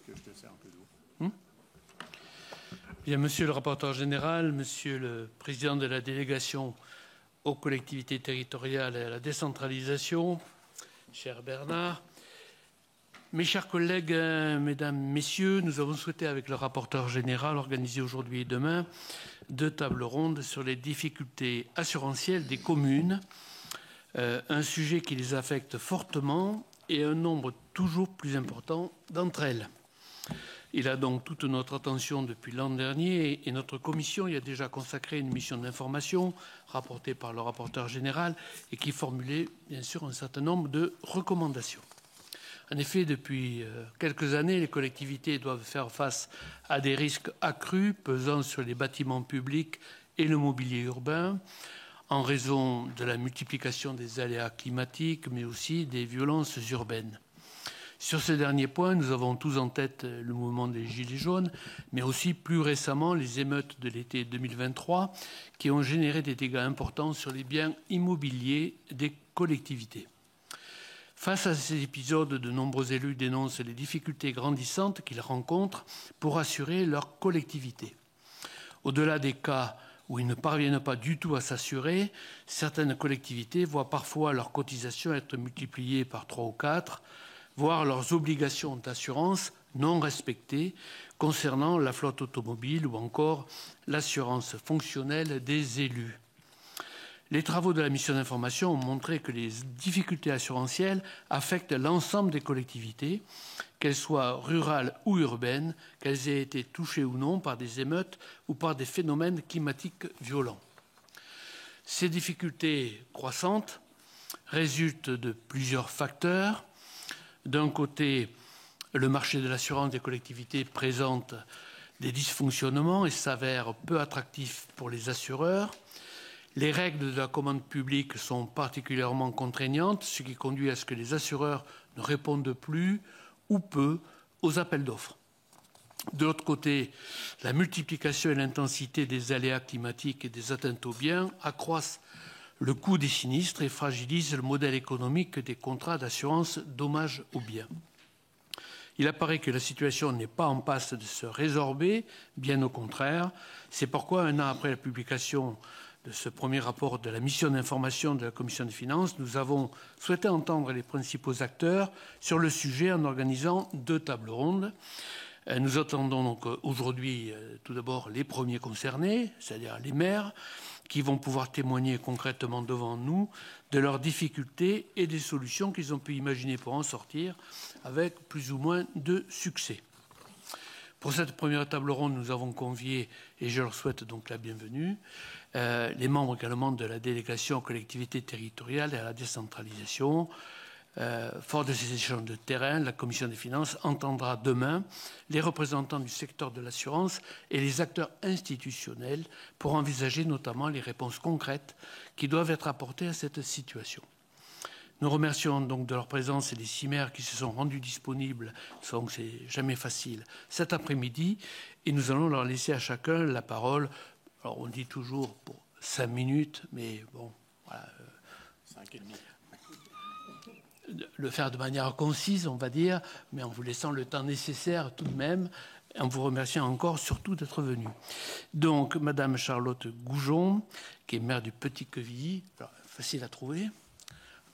que je te sers un peu d'eau. Bien, Monsieur le rapporteur général, Monsieur le président de la délégation aux collectivités territoriales et à la décentralisation, cher Bernard, mes chers collègues, mesdames, messieurs, nous avons souhaité avec le rapporteur général organiser aujourd'hui et demain 2 tables rondes sur les difficultés assurantielles des communes, un sujet qui les affecte fortement et un nombre toujours plus important d'entre elles. Il a donc toute notre attention depuis l'an dernier et notre commission y a déjà consacré une mission d'information rapportée par le rapporteur général et qui formulait bien sûr un certain nombre de recommandations. En effet, depuis quelques années, les collectivités doivent faire face à des risques accrus pesant sur les bâtiments publics et le mobilier urbain en raison de la multiplication des aléas climatiques mais aussi des violences urbaines. Sur ce dernier point, nous avons tous en tête le mouvement des Gilets jaunes, mais aussi plus récemment les émeutes de l'été 2023 qui ont généré des dégâts importants sur les biens immobiliers des collectivités. Face à ces épisodes, de nombreux élus dénoncent les difficultés grandissantes qu'ils rencontrent pour assurer leur collectivité. Au-delà des cas où ils ne parviennent pas du tout à s'assurer, certaines collectivités voient parfois leurs cotisations être multipliées par 3 ou 4, voire leurs obligations d'assurance non respectées concernant la flotte automobile ou encore l'assurance fonctionnelle des élus. Les travaux de la mission d'information ont montré que les difficultés assurantielles affectent l'ensemble des collectivités, qu'elles soient rurales ou urbaines, qu'elles aient été touchées ou non par des émeutes ou par des phénomènes climatiques violents. Ces difficultés croissantes résultent de plusieurs facteurs. D'un côté, le marché de l'assurance des collectivités présente des dysfonctionnements et s'avère peu attractif pour les assureurs. Les règles de la commande publique sont particulièrement contraignantes, ce qui conduit à ce que les assureurs ne répondent plus ou peu aux appels d'offres. De l'autre côté, la multiplication et l'intensité des aléas climatiques et des atteintes aux biens accroissent le coût des sinistres et fragilise le modèle économique des contrats d'assurance dommages aux biens. Il apparaît que la situation n'est pas en passe de se résorber, bien au contraire. C'est pourquoi, 1 an après la publication de ce premier rapport de la mission d'information de la Commission des finances, nous avons souhaité entendre les principaux acteurs sur le sujet en organisant 2 tables rondes. Nous attendons donc aujourd'hui tout d'abord les premiers concernés, c'est-à-dire les maires, qui vont pouvoir témoigner concrètement devant nous de leurs difficultés et des solutions qu'ils ont pu imaginer pour en sortir avec plus ou moins de succès. Pour cette première table ronde, nous avons convié, et je leur souhaite donc la bienvenue, les membres également de la délégation aux collectivités territoriales et à la décentralisation. Fort de ces échanges de terrain, la Commission des finances entendra demain les représentants du secteur de l'assurance et les acteurs institutionnels pour envisager notamment les réponses concrètes qui doivent être apportées à cette situation. Nous remercions donc de leur présence et les 6 maires qui se sont rendus disponibles, donc c'est jamais facile, cet après-midi, et nous allons leur laisser à chacun la parole. Alors on dit toujours pour 5 minutes, mais bon, voilà. 5 et demi. Le faire de manière concise, on va dire, mais en vous laissant le temps nécessaire tout de même, en vous remerciant encore surtout d'être venu. Donc, Madame Charlotte Goujon, qui est maire du Petit-Quevilly, facile à trouver,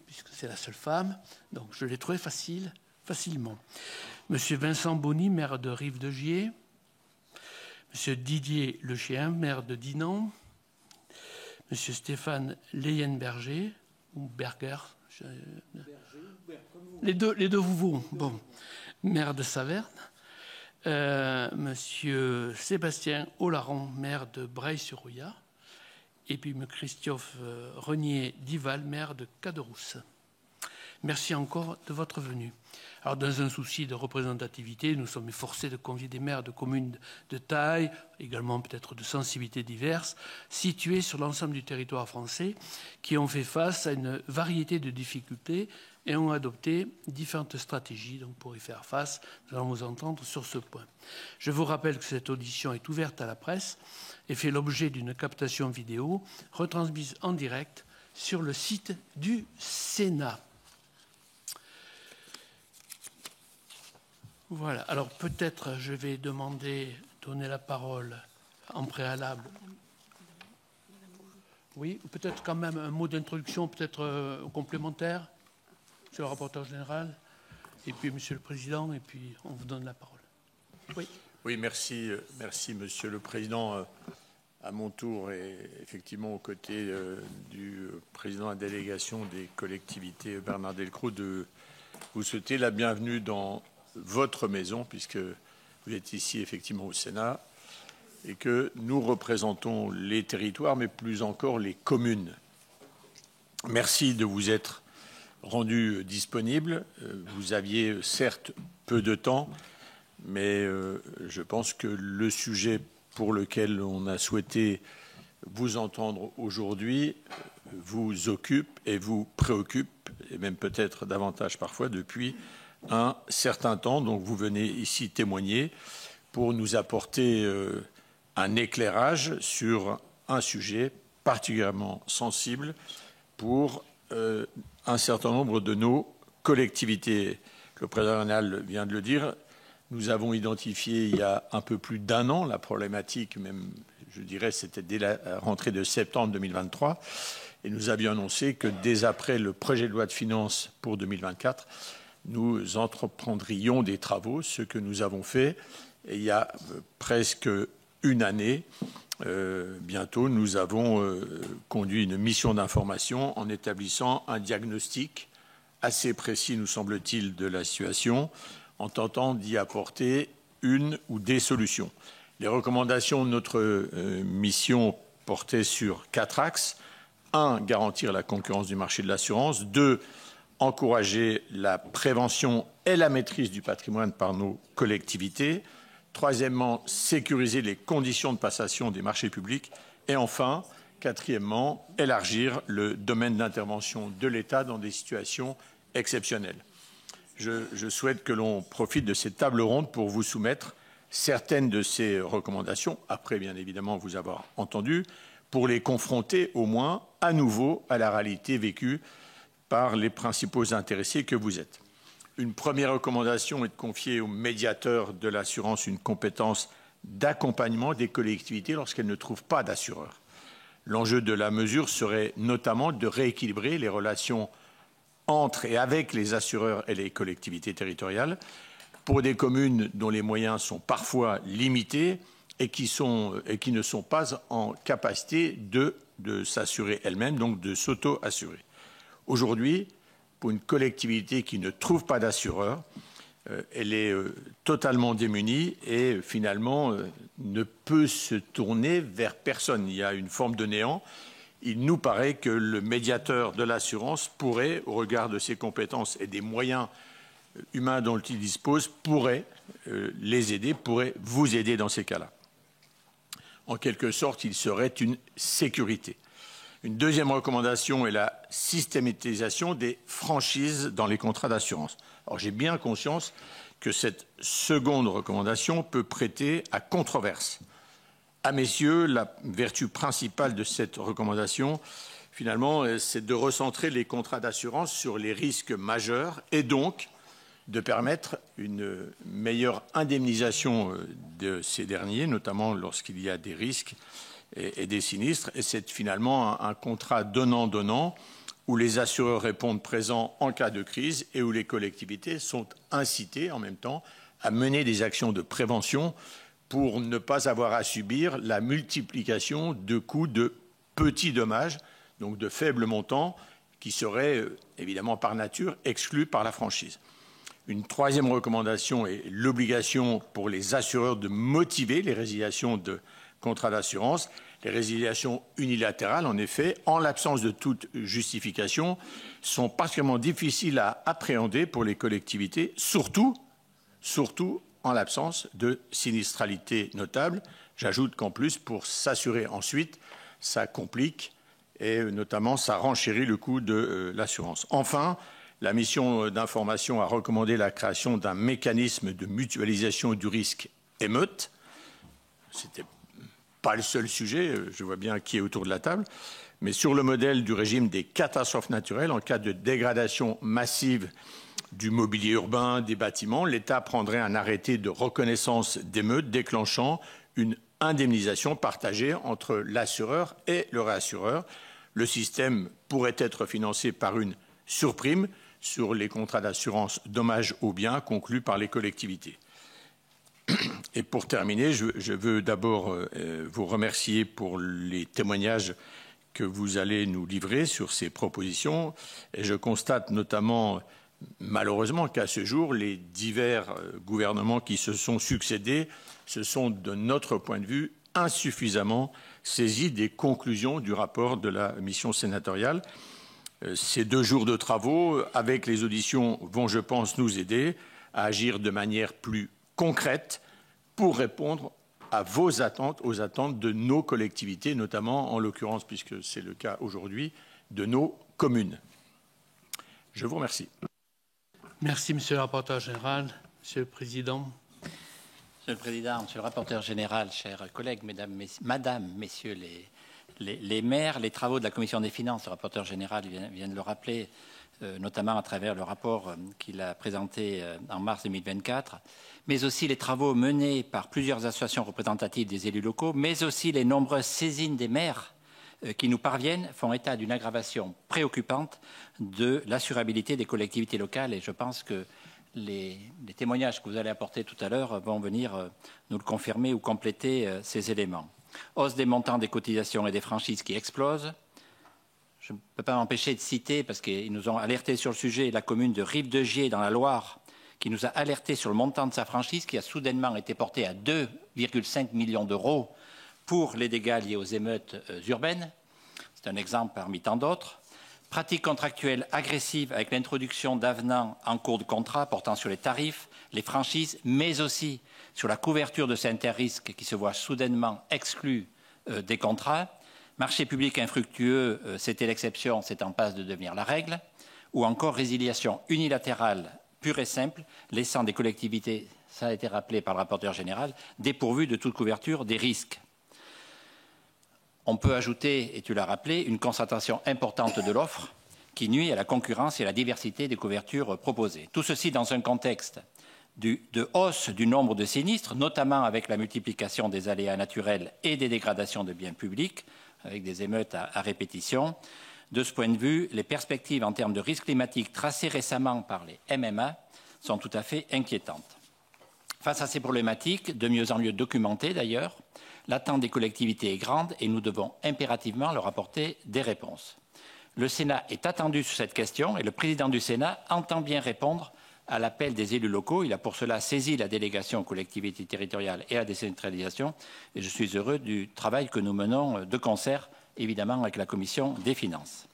puisque c'est la seule femme, donc je l'ai trouvé facilement. Monsieur Vincent Bonny, maire de Rive-de-Gier, Monsieur Didier Lechien, maire de Dinan, Monsieur Stéphane Leyenberger, ou Berger, les deux vous vont. Bon, maire de Saverne, Monsieur Sébastien Olaron, maire de Breil-sur-Rouillard, et puis M. Christophe Renier Dival, maire de Caderousse. Merci encore de votre venue. Alors, dans un souci de représentativité, nous sommes forcés de convier des maires de communes de taille, également peut-être de sensibilités diverses, situées sur l'ensemble du territoire français, qui ont fait face à une variété de difficultés et ont adopté différentes stratégies donc, pour y faire face. Nous allons vous entendre sur ce point. Je vous rappelle que cette audition est ouverte à la presse et fait l'objet d'une captation vidéo retransmise en direct sur le site du Sénat. Voilà. Alors peut-être je vais donner la parole en préalable. Oui, peut-être quand même un mot d'introduction, peut-être complémentaire, Monsieur le rapporteur général, et puis Monsieur le Président, et puis on vous donne la parole. Oui. Oui, merci, Monsieur le Président. À mon tour, et effectivement aux côtés du président de la délégation des collectivités, Bernard Delcros, de vous souhaiter la bienvenue dans votre maison, puisque vous êtes ici effectivement au Sénat, et que nous représentons les territoires, mais plus encore les communes. Merci de vous être rendu disponible. Vous aviez certes peu de temps, mais je pense que le sujet pour lequel on a souhaité vous entendre aujourd'hui vous occupe et vous préoccupe, et même peut-être davantage parfois depuis un certain temps. Donc vous venez ici témoigner pour nous apporter un éclairage sur un sujet particulièrement sensible pour un certain nombre de nos collectivités. Le président Rénal vient de le dire. Nous avons identifié il y a un peu plus d'un an la problématique, même je dirais c'était dès la rentrée de septembre 2023, et nous avions annoncé que dès après le projet de loi de finances pour 2024, nous entreprendrions des travaux, ce que nous avons fait. Et il y a presque une année, bientôt, nous avons conduit une mission d'information en établissant un diagnostic assez précis, nous semble-t-il, de la situation, en tentant d'y apporter une ou des solutions. Les recommandations de notre mission portaient sur 4 axes. 1, garantir la concurrence du marché de l'assurance. 2, encourager la prévention et la maîtrise du patrimoine par nos collectivités. Troisièmement, sécuriser les conditions de passation des marchés publics. Et enfin, quatrièmement, élargir le domaine d'intervention de l'État dans des situations exceptionnelles. Je souhaite que l'on profite de cette table ronde pour vous soumettre certaines de ces recommandations, après bien évidemment vous avoir entendu, pour les confronter au moins à nouveau à la réalité vécue par les principaux intéressés que vous êtes. Une première recommandation est de confier au médiateur de l'assurance une compétence d'accompagnement des collectivités lorsqu'elles ne trouvent pas d'assureur. L'enjeu de la mesure serait notamment de rééquilibrer les relations entre et avec les assureurs et les collectivités territoriales pour des communes dont les moyens sont parfois limités et qui ne sont pas en capacité de s'assurer elles-mêmes, donc de s'auto-assurer. Aujourd'hui, pour une collectivité qui ne trouve pas d'assureur, elle est totalement démunie et finalement ne peut se tourner vers personne. Il y a une forme de néant. Il nous paraît que le médiateur de l'assurance pourrait, au regard de ses compétences et des moyens humains dont il dispose, pourrait les aider, pourrait vous aider dans ces cas-là. En quelque sorte, il serait une sécurité. Une deuxième recommandation est la systématisation des franchises dans les contrats d'assurance. Alors j'ai bien conscience que cette seconde recommandation peut prêter à controverse. À mes yeux, la vertu principale de cette recommandation, finalement, c'est de recentrer les contrats d'assurance sur les risques majeurs et donc de permettre une meilleure indemnisation de ces derniers, notamment lorsqu'il y a des risques et des sinistres. Et c'est finalement un contrat donnant-donnant où les assureurs répondent présents en cas de crise et où les collectivités sont incitées en même temps à mener des actions de prévention pour ne pas avoir à subir la multiplication de coûts de petits dommages, donc de faibles montants, qui seraient évidemment par nature exclus par la franchise. Une troisième recommandation est l'obligation pour les assureurs de motiver les résiliations de contrats d'assurance. Les résiliations unilatérales, en effet, en l'absence de toute justification, sont particulièrement difficiles à appréhender pour les collectivités, surtout en l'absence de sinistralité notable. J'ajoute qu'en plus, pour s'assurer ensuite, ça complique et notamment ça renchérit le coût de l'assurance. Enfin, la mission d'information a recommandé la création d'un mécanisme de mutualisation du risque émeute. C'était pas le seul sujet, je vois bien qui est autour de la table, mais sur le modèle du régime des catastrophes naturelles, en cas de dégradation massive du mobilier urbain, des bâtiments, l'État prendrait un arrêté de reconnaissance d'émeute déclenchant une indemnisation partagée entre l'assureur et le réassureur. Le système pourrait être financé par une surprime sur les contrats d'assurance dommages aux biens conclus par les collectivités. Et pour terminer, je veux d'abord vous remercier pour les témoignages que vous allez nous livrer sur ces propositions. Et je constate notamment, malheureusement, qu'à ce jour, les divers gouvernements qui se sont succédés se sont, de notre point de vue, insuffisamment saisis des conclusions du rapport de la mission sénatoriale. Ces 2 jours de travaux, avec les auditions, vont, je pense, nous aider à agir de manière plus concrète pour répondre à vos attentes, aux attentes de nos collectivités, notamment, en l'occurrence, puisque c'est le cas aujourd'hui, de nos communes. Je vous remercie. Merci, Monsieur le rapporteur général. Monsieur le Président. Monsieur le Président, Monsieur le rapporteur général, chers collègues, Madame, Messieurs les maires, les travaux de la Commission des finances, le rapporteur général vient de le rappeler, notamment à travers le rapport qu'il a présenté en mars 2024, mais aussi les travaux menés par plusieurs associations représentatives des élus locaux, mais aussi les nombreuses saisines des maires qui nous parviennent, font état d'une aggravation préoccupante de l'assurabilité des collectivités locales. Et je pense que les témoignages que vous allez apporter tout à l'heure vont venir nous le confirmer ou compléter ces éléments. Hausse des montants des cotisations et des franchises qui explosent. Je ne peux pas m'empêcher de citer, parce qu'ils nous ont alerté sur le sujet, la commune de Rive-de-Gier dans la Loire, qui nous a alerté sur le montant de sa franchise, qui a soudainement été porté à 2,5 millions d'euros pour les dégâts liés aux émeutes urbaines. C'est un exemple parmi tant d'autres. Pratiques contractuelles agressives avec l'introduction d'avenants en cours de contrat portant sur les tarifs, les franchises, mais aussi sur la couverture de certains risques qui se voient soudainement exclus des contrats. Marché public infructueux, c'était l'exception, c'est en passe de devenir la règle. Ou encore résiliation unilatérale pure et simple, laissant des collectivités, ça a été rappelé par le rapporteur général, dépourvues de toute couverture des risques. On peut ajouter, et tu l'as rappelé, une concentration importante de l'offre qui nuit à la concurrence et à la diversité des couvertures proposées. Tout ceci dans un contexte de hausse du nombre de sinistres, notamment avec la multiplication des aléas naturels et des dégradations de biens publics, avec des émeutes à répétition. De ce point de vue, les perspectives en termes de risques climatiques tracées récemment par les MMA sont tout à fait inquiétantes. Face à ces problématiques, de mieux en mieux documentées d'ailleurs, l'attente des collectivités est grande et nous devons impérativement leur apporter des réponses. Le Sénat est attendu sur cette question et le président du Sénat entend bien répondre à l'appel des élus locaux. Il a pour cela saisi la délégation aux collectivités territoriales et à la décentralisation et je suis heureux du travail que nous menons de concert, évidemment, avec la Commission des finances.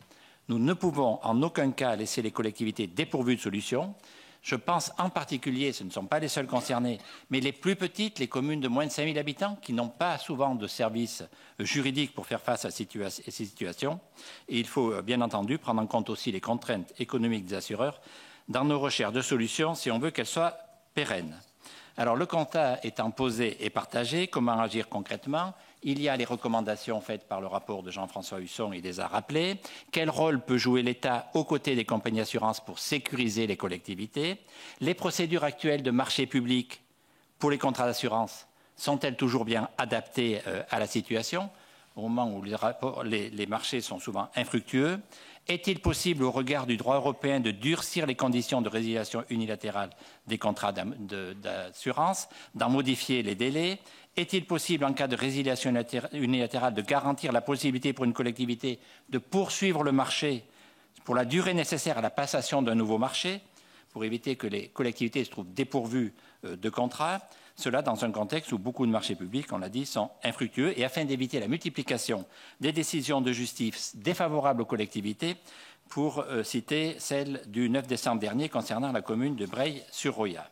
Nous ne pouvons en aucun cas laisser les collectivités dépourvues de solutions. Je pense en particulier, ce ne sont pas les seuls concernés, mais les plus petites, les communes de moins de 5 000 habitants, qui n'ont pas souvent de services juridiques pour faire face à ces situations. Et il faut bien entendu prendre en compte aussi les contraintes économiques des assureurs dans nos recherches de solutions si on veut qu'elles soient pérennes. Alors le constat étant posé et partagé, comment agir concrètement? Il y a les recommandations faites par le rapport de Jean-François Husson, il les a rappelées. Quel rôle peut jouer l'État aux côtés des compagnies d'assurance pour sécuriser les collectivités? Les procédures actuelles de marché public pour les contrats d'assurance sont-elles toujours bien adaptées à la situation au moment où les marchés sont souvent infructueux? Est-il possible, au regard du droit européen, de durcir les conditions de résiliation unilatérale des contrats d'assurance, d'en modifier les délais? Est-il possible, en cas de résiliation unilatérale, de garantir la possibilité pour une collectivité de poursuivre le marché pour la durée nécessaire à la passation d'un nouveau marché, pour éviter que les collectivités se trouvent dépourvues de contrats? Cela dans un contexte où beaucoup de marchés publics, on l'a dit, sont infructueux. Et afin d'éviter la multiplication des décisions de justice défavorables aux collectivités, pour citer celle du 9 décembre dernier concernant la commune de Breil-sur-Roya.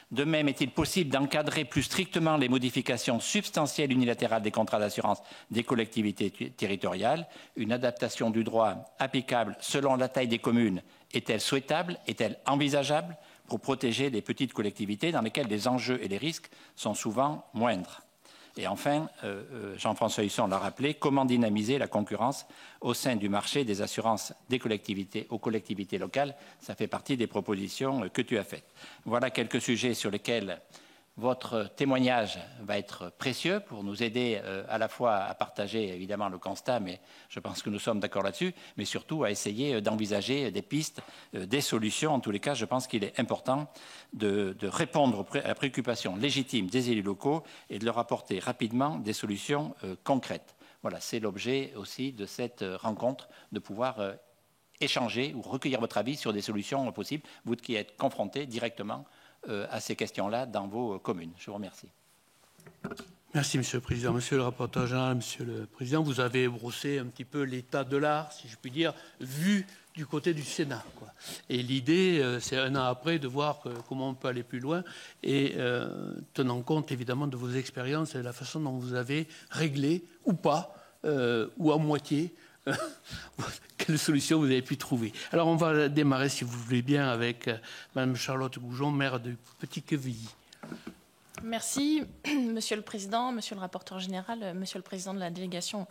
De même, est-il possible d'encadrer plus strictement les modifications substantielles unilatérales des contrats d'assurance des collectivités territoriales? Une adaptation du droit applicable selon la taille des communes est-elle souhaitable? Est-elle envisageable pour protéger les petites collectivités dans lesquelles les enjeux et les risques sont souvent moindres? Et enfin, Jean-François Husson l'a rappelé, comment dynamiser la concurrence au sein du marché des assurances des collectivités aux collectivités locales. Ça fait partie des propositions que tu as faites. Voilà quelques sujets sur lesquels votre témoignage va être précieux pour nous aider à la fois à partager évidemment le constat, mais je pense que nous sommes d'accord là-dessus, mais surtout à essayer d'envisager des pistes, des solutions. En tous les cas, je pense qu'il est important de répondre à la préoccupation légitime des élus locaux et de leur apporter rapidement des solutions concrètes. Voilà, c'est l'objet aussi de cette rencontre, de pouvoir échanger ou recueillir votre avis sur des solutions possibles, vous qui êtes confrontés directement à ces questions-là dans vos communes. Je vous remercie. Merci, Monsieur le Président. Monsieur le rapporteur général, Monsieur le Président, vous avez brossé un petit peu l'état de l'art, si je puis dire, vu du côté du Sénat, quoi. Et l'idée, c'est un an après de voir comment on peut aller plus loin et tenant compte évidemment de vos expériences et de la façon dont vous avez réglé, ou pas, ou à moitié, quelle solution vous avez pu trouver. Alors on va démarrer, si vous voulez bien, avec Madame Charlotte Goujon, maire de Petit-Quevilly. Merci, Monsieur le Président, Monsieur le rapporteur général, Monsieur le Président de la délégation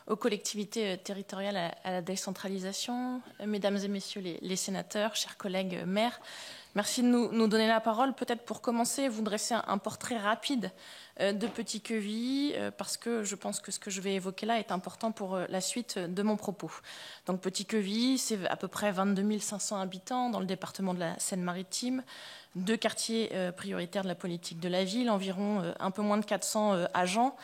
aux collectivités territoriales à la décentralisation, Mesdames et Messieurs les sénateurs, chers collègues maires, merci de nous donner la parole. Peut-être pour commencer, vous dresser un portrait rapide de Petit-Quevilly, parce que je pense que ce que je vais évoquer là est important pour la suite de mon propos. Donc Petit-Quevilly, c'est à peu près 22 500 habitants dans le département de la Seine-Maritime, 2 quartiers prioritaires de la politique de la ville, environ un peu moins de 400 agents,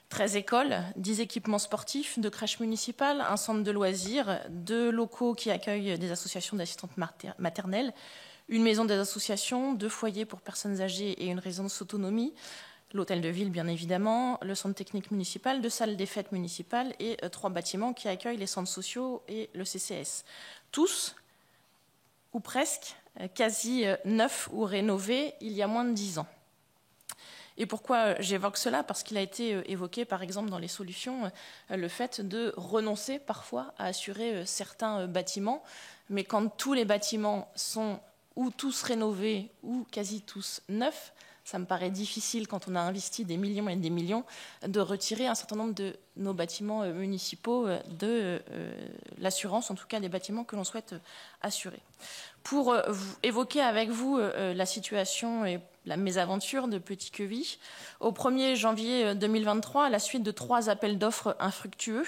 13 écoles, 10 équipements sportifs, 2 crèches municipales, un centre de loisirs, 2 locaux qui accueillent des associations d'assistantes maternelles, une maison des associations, 2 foyers pour personnes âgées et une résidence autonomie, l'hôtel de ville bien évidemment, le centre technique municipal, 2 salles des fêtes municipales et 3 bâtiments qui accueillent les centres sociaux et le CCS. Tous, ou presque, quasi neufs ou rénovés il y a moins de 10 ans. Et pourquoi j'évoque cela? Parce qu'il a été évoqué, par exemple, dans les solutions, le fait de renoncer parfois à assurer certains bâtiments. Mais quand tous les bâtiments sont ou tous rénovés ou quasi tous neufs, ça me paraît difficile, quand on a investi des millions et des millions, de retirer un certain nombre de nos bâtiments municipaux de l'assurance, en tout cas des bâtiments que l'on souhaite assurer. Pour évoquer avec vous la situation et la mésaventure de Petit-Quevilly, au 1er janvier 2023, à la suite de 3 appels d'offres infructueux,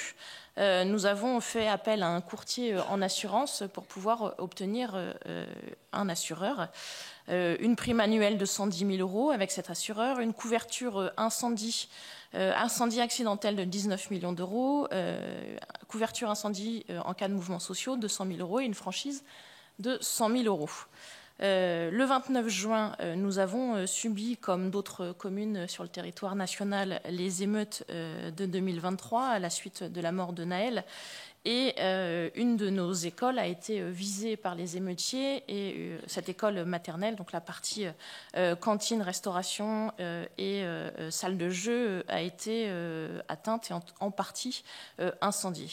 nous avons fait appel à un courtier en assurance pour pouvoir obtenir un assureur. Une prime annuelle de 110 000 € avec cet assureur, une couverture incendie accidentel de 19 millions d'euros, couverture incendie en cas de mouvements sociaux de 100 000 € et une franchise de 100 000 €. Le 29 juin, nous avons subi, comme d'autres communes sur le territoire national, les émeutes de 2023 à la suite de la mort de Naël. Et une de nos écoles a été visée par les émeutiers et cette école maternelle, donc la partie cantine, restauration et salle de jeu a été atteinte et en partie incendiée.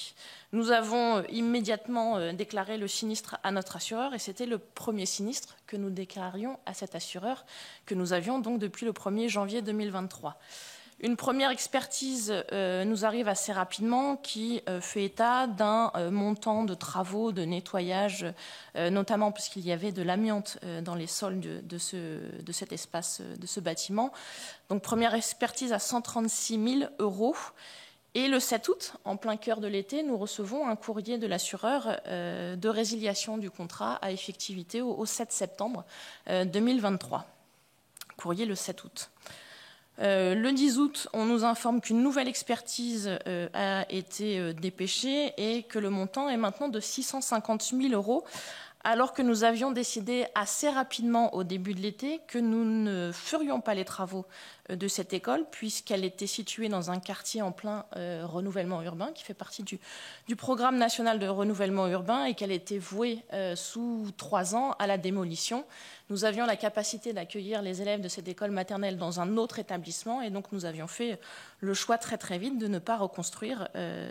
Nous avons immédiatement déclaré le sinistre à notre assureur et c'était le premier sinistre que nous déclarions à cet assureur que nous avions donc depuis le 1er janvier 2023. Une première expertise nous arrive assez rapidement qui fait état d'un montant de travaux de nettoyage, notamment puisqu'il y avait de l'amiante dans les sols de cet espace, de ce bâtiment. Donc première expertise à 136 000 €. Et le 7 août, en plein cœur de l'été, nous recevons un courrier de l'assureur de résiliation du contrat à effectivité au 7 septembre 2023. Courrier le 7 août. Le 10 août, on nous informe qu'une nouvelle expertise a été dépêchée et que le montant est maintenant de 650 000 €, alors que nous avions décidé assez rapidement au début de l'été que nous ne ferions pas les travaux de cette école puisqu'elle était située dans un quartier en plein renouvellement urbain qui fait partie du programme national de renouvellement urbain et qu'elle était vouée sous 3 ans à la démolition. Nous avions la capacité d'accueillir les élèves de cette école maternelle dans un autre établissement et donc nous avions fait le choix très très vite de ne pas reconstruire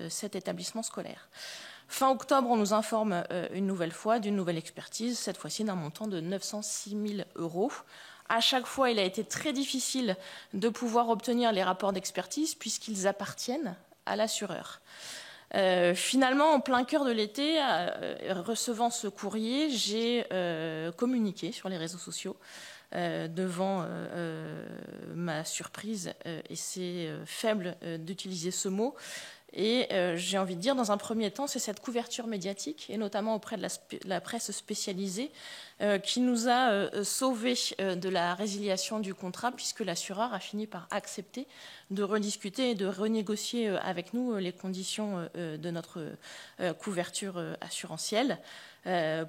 cet établissement scolaire. Fin octobre, on nous informe une nouvelle fois d'une nouvelle expertise, cette fois-ci d'un montant de 906 000 €, À chaque fois, il a été très difficile de pouvoir obtenir les rapports d'expertise puisqu'ils appartiennent à l'assureur. Finalement, en plein cœur de l'été, recevant ce courrier, j'ai communiqué sur les réseaux sociaux devant ma surprise, et c'est faible d'utiliser ce mot. Et j'ai envie de dire, dans un premier temps, c'est cette couverture médiatique, et notamment auprès de la presse spécialisée, qui nous a sauvés de la résiliation du contrat, puisque l'assureur a fini par accepter de rediscuter et de renégocier avec nous les conditions de notre couverture assurantielle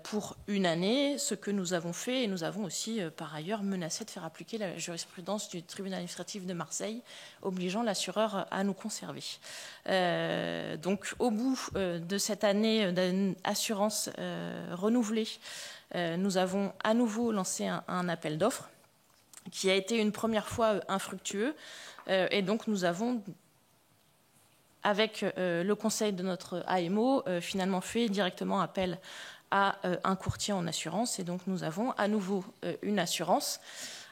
pour une année, ce que nous avons fait, et nous avons aussi par ailleurs menacé de faire appliquer la jurisprudence du tribunal administratif de Marseille, obligeant l'assureur à nous conserver. Donc au bout de cette année d'assurance renouvelée, nous avons à nouveau lancé un appel d'offres qui a été une première fois infructueux, et donc nous avons, avec le conseil de notre AMO, finalement fait directement appel à un courtier en assurance, et donc nous avons à nouveau une assurance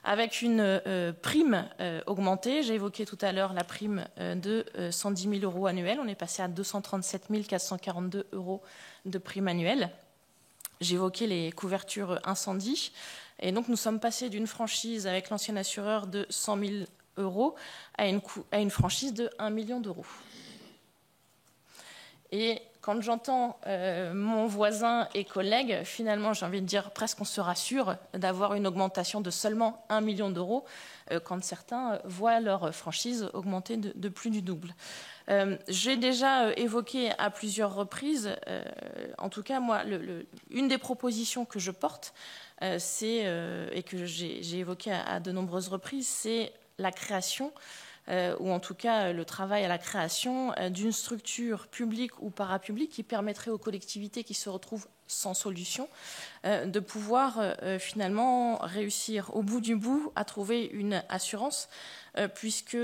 avec une prime augmentée. J'ai évoqué tout à l'heure la prime de 110 000 € annuels. On est passé à 237 442 € de prime annuelle. J'ai évoqué les couvertures incendie. Et donc nous sommes passés d'une franchise avec l'ancien assureur de 100 000 € à une franchise de 1 million d'euros. Et quand j'entends mon voisin et collègue, finalement, j'ai envie de dire, presque on se rassure d'avoir une augmentation de seulement 1 million d'euros quand certains voient leur franchise augmenter de plus du double. J'ai déjà évoqué à plusieurs reprises, en tout cas, moi, une des propositions que je porte, et que j'ai évoqué à de nombreuses reprises, c'est la création, ou en tout cas le travail à la création d'une structure publique ou parapublique qui permettrait aux collectivités qui se retrouvent sans solution de pouvoir finalement réussir au bout du bout à trouver une assurance, puisque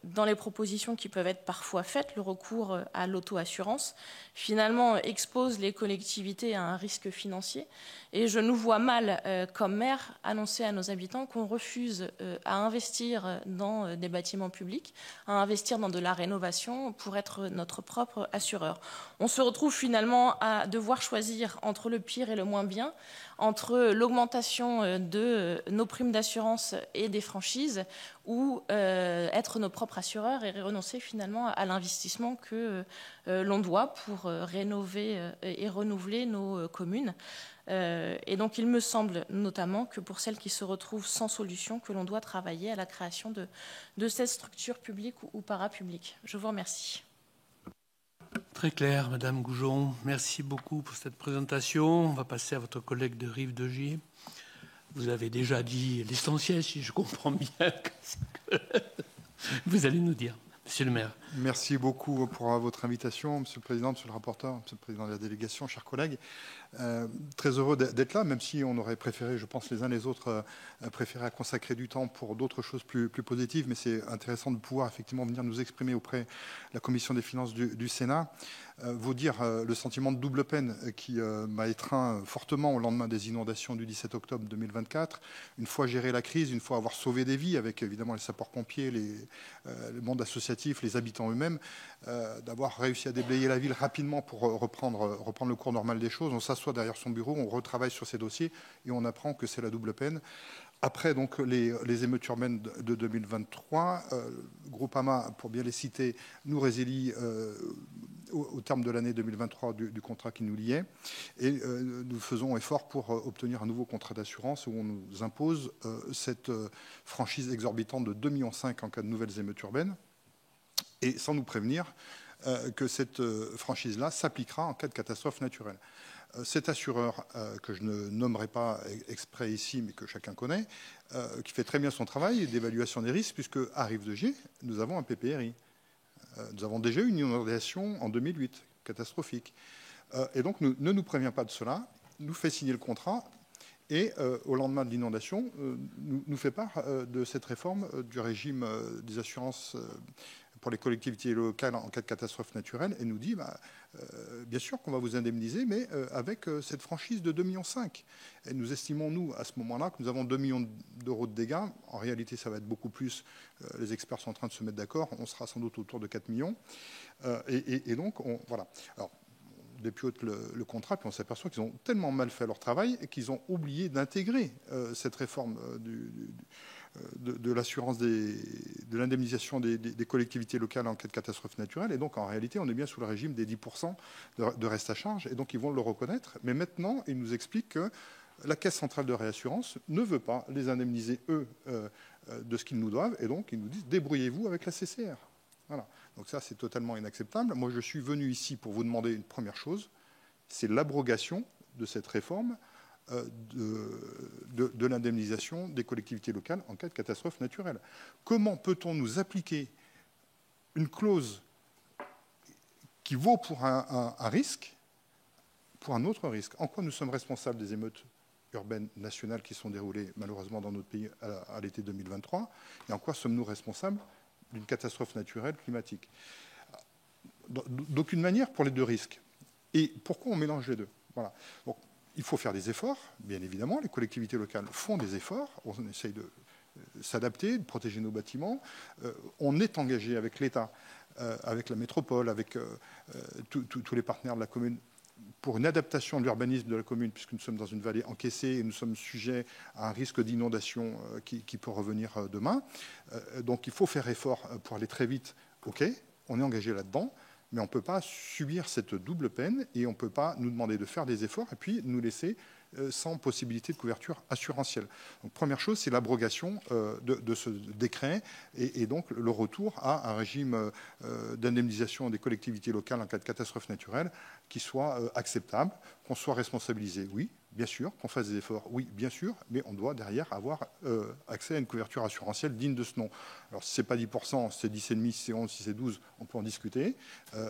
dans les propositions qui peuvent être parfois faites, le recours à l'auto-assurance finalement expose les collectivités à un risque financier. Et je nous vois mal, comme maire, annoncer à nos habitants qu'on refuse à investir dans des bâtiments publics, à investir dans de la rénovation pour être notre propre assureur. On se retrouve finalement à devoir choisir entre le pire et le moins bien, entre l'augmentation de nos primes d'assurance et des franchises, ou être nos propres assureurs et renoncer finalement à l'investissement que l'on doit pour rénover et renouveler nos communes. Et donc il me semble notamment que pour celles qui se retrouvent sans solution, que l'on doit travailler à la création de cette structure publique ou parapublique. Je vous remercie. Très clair, Madame Goujon. Merci beaucoup pour cette présentation. On va passer à votre collègue de Rive-de-Gier. Vous avez déjà dit l'essentiel, si je comprends bien. Vous allez nous dire, Monsieur le maire. Merci beaucoup pour votre invitation, Monsieur le Président, Monsieur le rapporteur, Monsieur le Président de la délégation, chers collègues. Très heureux d'être là, même si on aurait préféré, je pense, les uns les autres, préférer à consacrer du temps pour d'autres choses plus positives, mais c'est intéressant de pouvoir effectivement venir nous exprimer auprès de la Commission des finances du Sénat. Vous dire le sentiment de double peine qui m'a étreint fortement au lendemain des inondations du 17 octobre 2024. Une fois géré la crise, une fois avoir sauvé des vies, avec évidemment les sapeurs-pompiers, le monde associatif, les habitants eux-mêmes, d'avoir réussi à déblayer la ville rapidement pour reprendre le cours normal des choses. On s'assoit derrière son bureau, on retravaille sur ces dossiers et on apprend que c'est la double peine. Après donc les émeutes urbaines de 2023, Groupama, pour bien les citer, nous résilie au terme de l'année 2023 du contrat qui nous liait, et nous faisons effort pour obtenir un nouveau contrat d'assurance où on nous impose cette franchise exorbitante de 2,5 millions en cas de nouvelles émeutes urbaines, et sans nous prévenir que cette franchise-là s'appliquera en cas de catastrophe naturelle. Cet assureur, que je ne nommerai pas exprès ici, mais que chacun connaît, qui fait très bien son travail d'évaluation des risques, puisque à Rive-de-Gier, nous avons un PPRI. Nous avons déjà eu une inondation en 2008, catastrophique. Et donc, ne nous prévient pas de cela, nous fait signer le contrat, et au lendemain de l'inondation, nous fait part de cette réforme du régime des assurances pour les collectivités locales en cas de catastrophe naturelle et nous dit bien sûr qu'on va vous indemniser, mais avec cette franchise de 2,5 millions. Et nous estimons, nous, à ce moment-là, que nous avons 2 millions d'euros de dégâts. En réalité, ça va être beaucoup plus. Les experts sont en train de se mettre d'accord. On sera sans doute autour de 4 millions. Et donc, voilà. Alors, on dépiote le contrat, puis on s'aperçoit qu'ils ont tellement mal fait leur travail et qu'ils ont oublié d'intégrer cette réforme de l'assurance de l'indemnisation des collectivités locales en cas de catastrophe naturelle. Et donc, en réalité, on est bien sous le régime des 10% de reste à charge. Et donc, ils vont le reconnaître. Mais maintenant, ils nous expliquent que la Caisse centrale de réassurance ne veut pas les indemniser, eux, de ce qu'ils nous doivent. Et donc, ils nous disent, débrouillez-vous avec la CCR. Voilà. Donc ça, c'est totalement inacceptable. Moi, je suis venu ici pour vous demander une première chose, c'est l'abrogation de cette réforme de l'indemnisation des collectivités locales en cas de catastrophe naturelle. Comment peut-on nous appliquer une clause qui vaut pour un risque, pour un autre risque? En quoi nous sommes responsables des émeutes urbaines nationales qui sont déroulées malheureusement dans notre pays à l'été 2023, et en quoi sommes-nous responsables d'une catastrophe naturelle climatique? D'aucune manière pour les deux risques. Et pourquoi on mélange les deux? Voilà. Donc, il faut faire des efforts, bien évidemment. Les collectivités locales font des efforts. On essaye de s'adapter, de protéger nos bâtiments. On est engagé avec l'État, avec la métropole, avec tous les partenaires de la commune pour une adaptation de l'urbanisme de la commune, puisque nous sommes dans une vallée encaissée et nous sommes sujets à un risque d'inondation qui peut revenir demain. Donc il faut faire effort pour aller très vite. OK, on est engagé là-dedans, mais on ne peut pas subir cette double peine et on ne peut pas nous demander de faire des efforts et puis nous laisser sans possibilité de couverture assurantielle. Donc, première chose, c'est l'abrogation de ce décret et donc le retour à un régime d'indemnisation des collectivités locales en cas de catastrophe naturelle qui soit acceptable, qu'on soit responsabilisé, oui, bien sûr, qu'on fasse des efforts, oui, bien sûr, mais on doit derrière avoir accès à une couverture assurantielle digne de ce nom. Alors, si ce n'est pas 10%, si c'est 10,5%, si c'est 11%, si c'est 12%, on peut en discuter,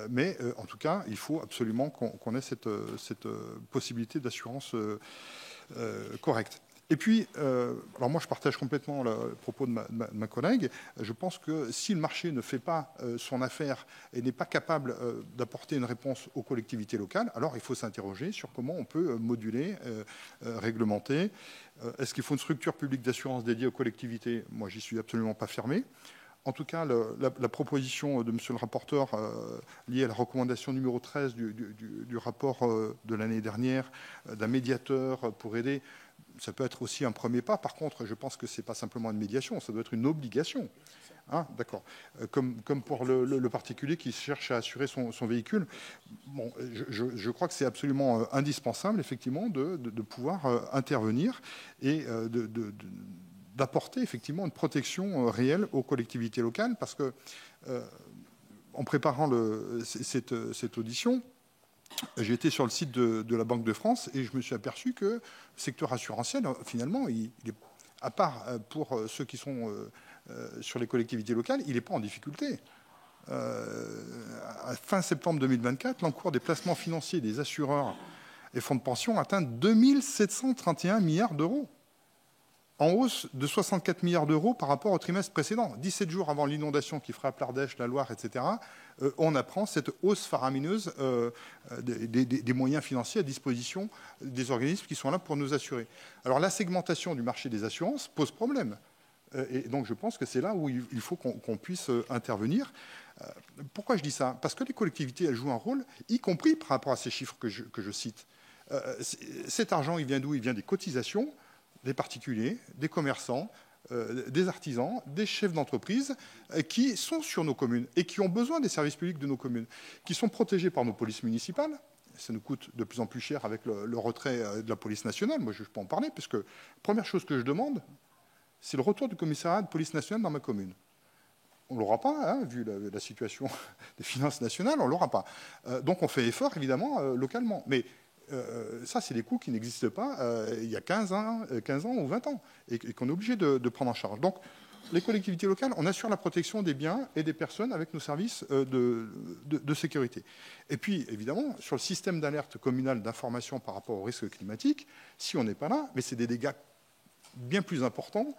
mais en tout cas, il faut absolument qu'on ait cette possibilité d'assurance correcte. Et puis, alors moi je partage complètement le propos de ma collègue, je pense que si le marché ne fait pas son affaire et n'est pas capable d'apporter une réponse aux collectivités locales, alors il faut s'interroger sur comment on peut moduler, réglementer. Est-ce qu'il faut une structure publique d'assurance dédiée aux collectivités? Moi j'y suis absolument pas fermé. En tout cas, la proposition de monsieur le rapporteur liée à la recommandation numéro 13 du rapport de l'année dernière d'un médiateur pour aider, ça peut être aussi un premier pas. Par contre, je pense que ce n'est pas simplement une médiation, ça doit être une obligation. Hein, d'accord. Comme pour le particulier qui cherche à assurer son véhicule. Bon, je crois que c'est absolument indispensable, effectivement, de pouvoir intervenir et d'apporter effectivement une protection réelle aux collectivités locales, parce que en préparant cette audition, j'ai été sur le site de la Banque de France et je me suis aperçu que le secteur assurantiel, finalement, il est, à part pour ceux qui sont sur les collectivités locales, il n'est pas en difficulté. À fin septembre 2024, l'encours des placements financiers des assureurs et fonds de pension atteint 2731 milliards d'euros, en hausse de 64 milliards d'euros par rapport au trimestre précédent. 17 jours avant l'inondation qui frappe l'Ardèche, la Loire, etc., on apprend cette hausse faramineuse des moyens financiers à disposition des organismes qui sont là pour nous assurer. Alors la segmentation du marché des assurances pose problème. Et donc je pense que c'est là où il faut qu'on puisse intervenir. Pourquoi je dis ça? Parce que les collectivités, elles jouent un rôle, y compris par rapport à ces chiffres que je cite. Cet argent, il vient d'où? Il vient des cotisations des particuliers, des commerçants, des artisans, des chefs d'entreprise qui sont sur nos communes et qui ont besoin des services publics de nos communes, qui sont protégés par nos polices municipales. Ça nous coûte de plus en plus cher avec le retrait de la police nationale. Moi, je peux en parler, puisque la première chose que je demande, c'est le retour du commissariat de police nationale dans ma commune. On ne l'aura pas, hein, vu la situation des finances nationales, on ne l'aura pas. Donc on fait effort, évidemment, localement. Mais ça, c'est des coûts qui n'existent pas il y a 15 ans ou 20 ans et qu'on est obligé de prendre en charge. Donc, les collectivités locales, on assure la protection des biens et des personnes avec nos services de sécurité. Et puis, évidemment, sur le système d'alerte communal d'information par rapport au risque climatique, si on n'est pas là, mais c'est des dégâts bien plus importants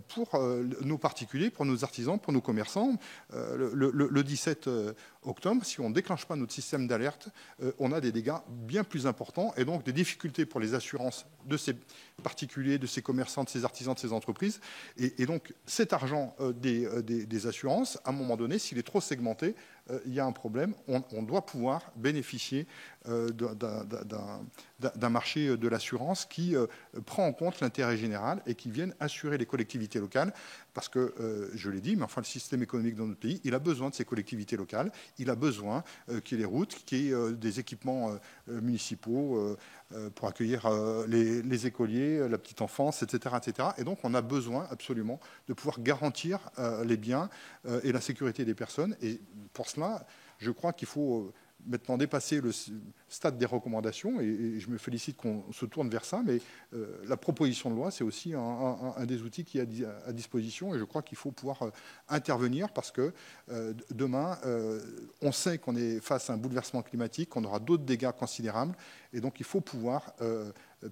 pour nos particuliers, pour nos artisans, pour nos commerçants. Le 17 octobre, si on ne déclenche pas notre système d'alerte, on a des dégâts bien plus importants et donc des difficultés pour les assurances de ces particuliers, de ces commerçants, de ces artisans, de ces entreprises. Et donc cet argent des assurances, à un moment donné, s'il est trop segmenté, il y a un problème. On doit pouvoir bénéficier d'un marché de l'assurance qui prend en compte l'intérêt général et qui vienne assurer les collectivités locales. Parce que, je l'ai dit, mais enfin, le système économique dans notre pays, il a besoin de ces collectivités locales. Il a besoin qu'il y ait des routes, qu'il y ait des équipements municipaux pour accueillir les écoliers, la petite enfance, etc., etc. Et donc, on a besoin absolument de pouvoir garantir les biens et la sécurité des personnes. Et pour cela, je crois qu'il faut maintenant dépasser le stade des recommandations, et je me félicite qu'on se tourne vers ça, mais la proposition de loi, c'est aussi un des outils qui est à disposition, et je crois qu'il faut pouvoir intervenir, parce que demain, on sait qu'on est face à un bouleversement climatique, qu'on aura d'autres dégâts considérables, et donc il faut pouvoir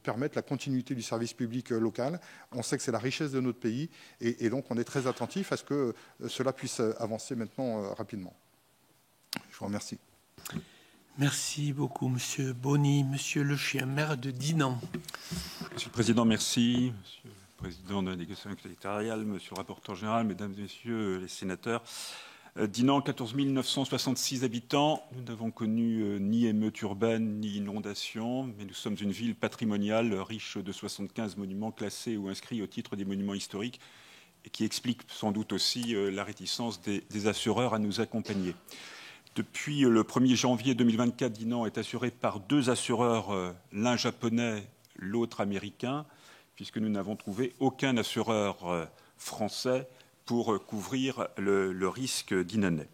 permettre la continuité du service public local. On sait que c'est la richesse de notre pays, et donc on est très attentif à ce que cela puisse avancer maintenant rapidement. Je vous remercie. Merci beaucoup, Monsieur Boni. Monsieur Le Chien, maire de Dinan. Monsieur le Président, merci. Monsieur le Président de la délégation territoriale, Monsieur le rapporteur général, Mesdames et Messieurs les sénateurs. Dinan, 14 966 habitants. Nous n'avons connu ni émeute urbaine, ni inondation, mais nous sommes une ville patrimoniale riche de 75 monuments classés ou inscrits au titre des monuments historiques, et qui explique sans doute aussi la réticence des assureurs à nous accompagner. Depuis le 1er janvier 2024, Dinan est assuré par 2 assureurs, l'un japonais, l'autre américain, puisque nous n'avons trouvé aucun assureur français pour couvrir le risque dinanais.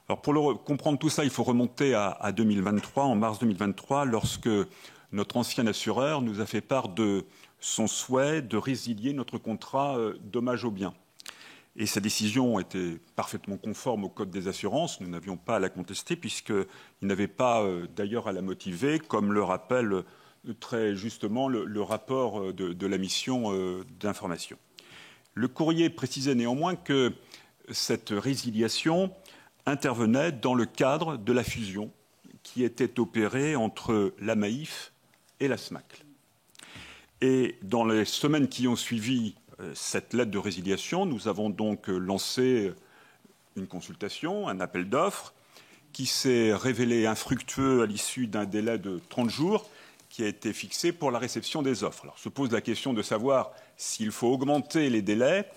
Alors pour comprendre tout ça, il faut remonter à 2023, en mars 2023, lorsque notre ancien assureur nous a fait part de son souhait de résilier notre contrat dommage aux biens. Et sa décision était parfaitement conforme au Code des assurances. Nous n'avions pas à la contester, puisqu'il n'avait pas d'ailleurs à la motiver, comme le rappelle très justement le rapport de la mission d'information. Le courrier précisait néanmoins que cette résiliation intervenait dans le cadre de la fusion qui était opérée entre la Maif et la SMACL. Et dans les semaines qui ont suivi cette lettre de résiliation, nous avons donc lancé une consultation, un appel d'offres, qui s'est révélé infructueux à l'issue d'un délai de 30 jours qui a été fixé pour la réception des offres. Alors se pose la question de savoir s'il faut augmenter les délais,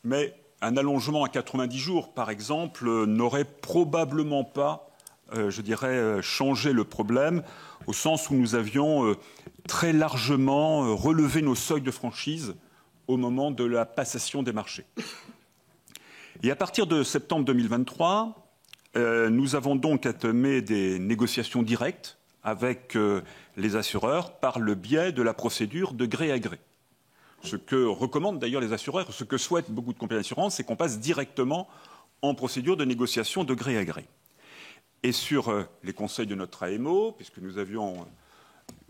mais un allongement à 90 jours, par exemple, n'aurait probablement pas, changé le problème, au sens où nous avions très largement relevé nos seuils de franchise au moment de la passation des marchés. Et à partir de septembre 2023, nous avons donc entamé des négociations directes avec les assureurs par le biais de la procédure de gré à gré. Ce que recommandent d'ailleurs les assureurs, ce que souhaitent beaucoup de compagnies d'assurance, c'est qu'on passe directement en procédure de négociation de gré à gré. Et sur les conseils de notre AMO, puisque nous avions...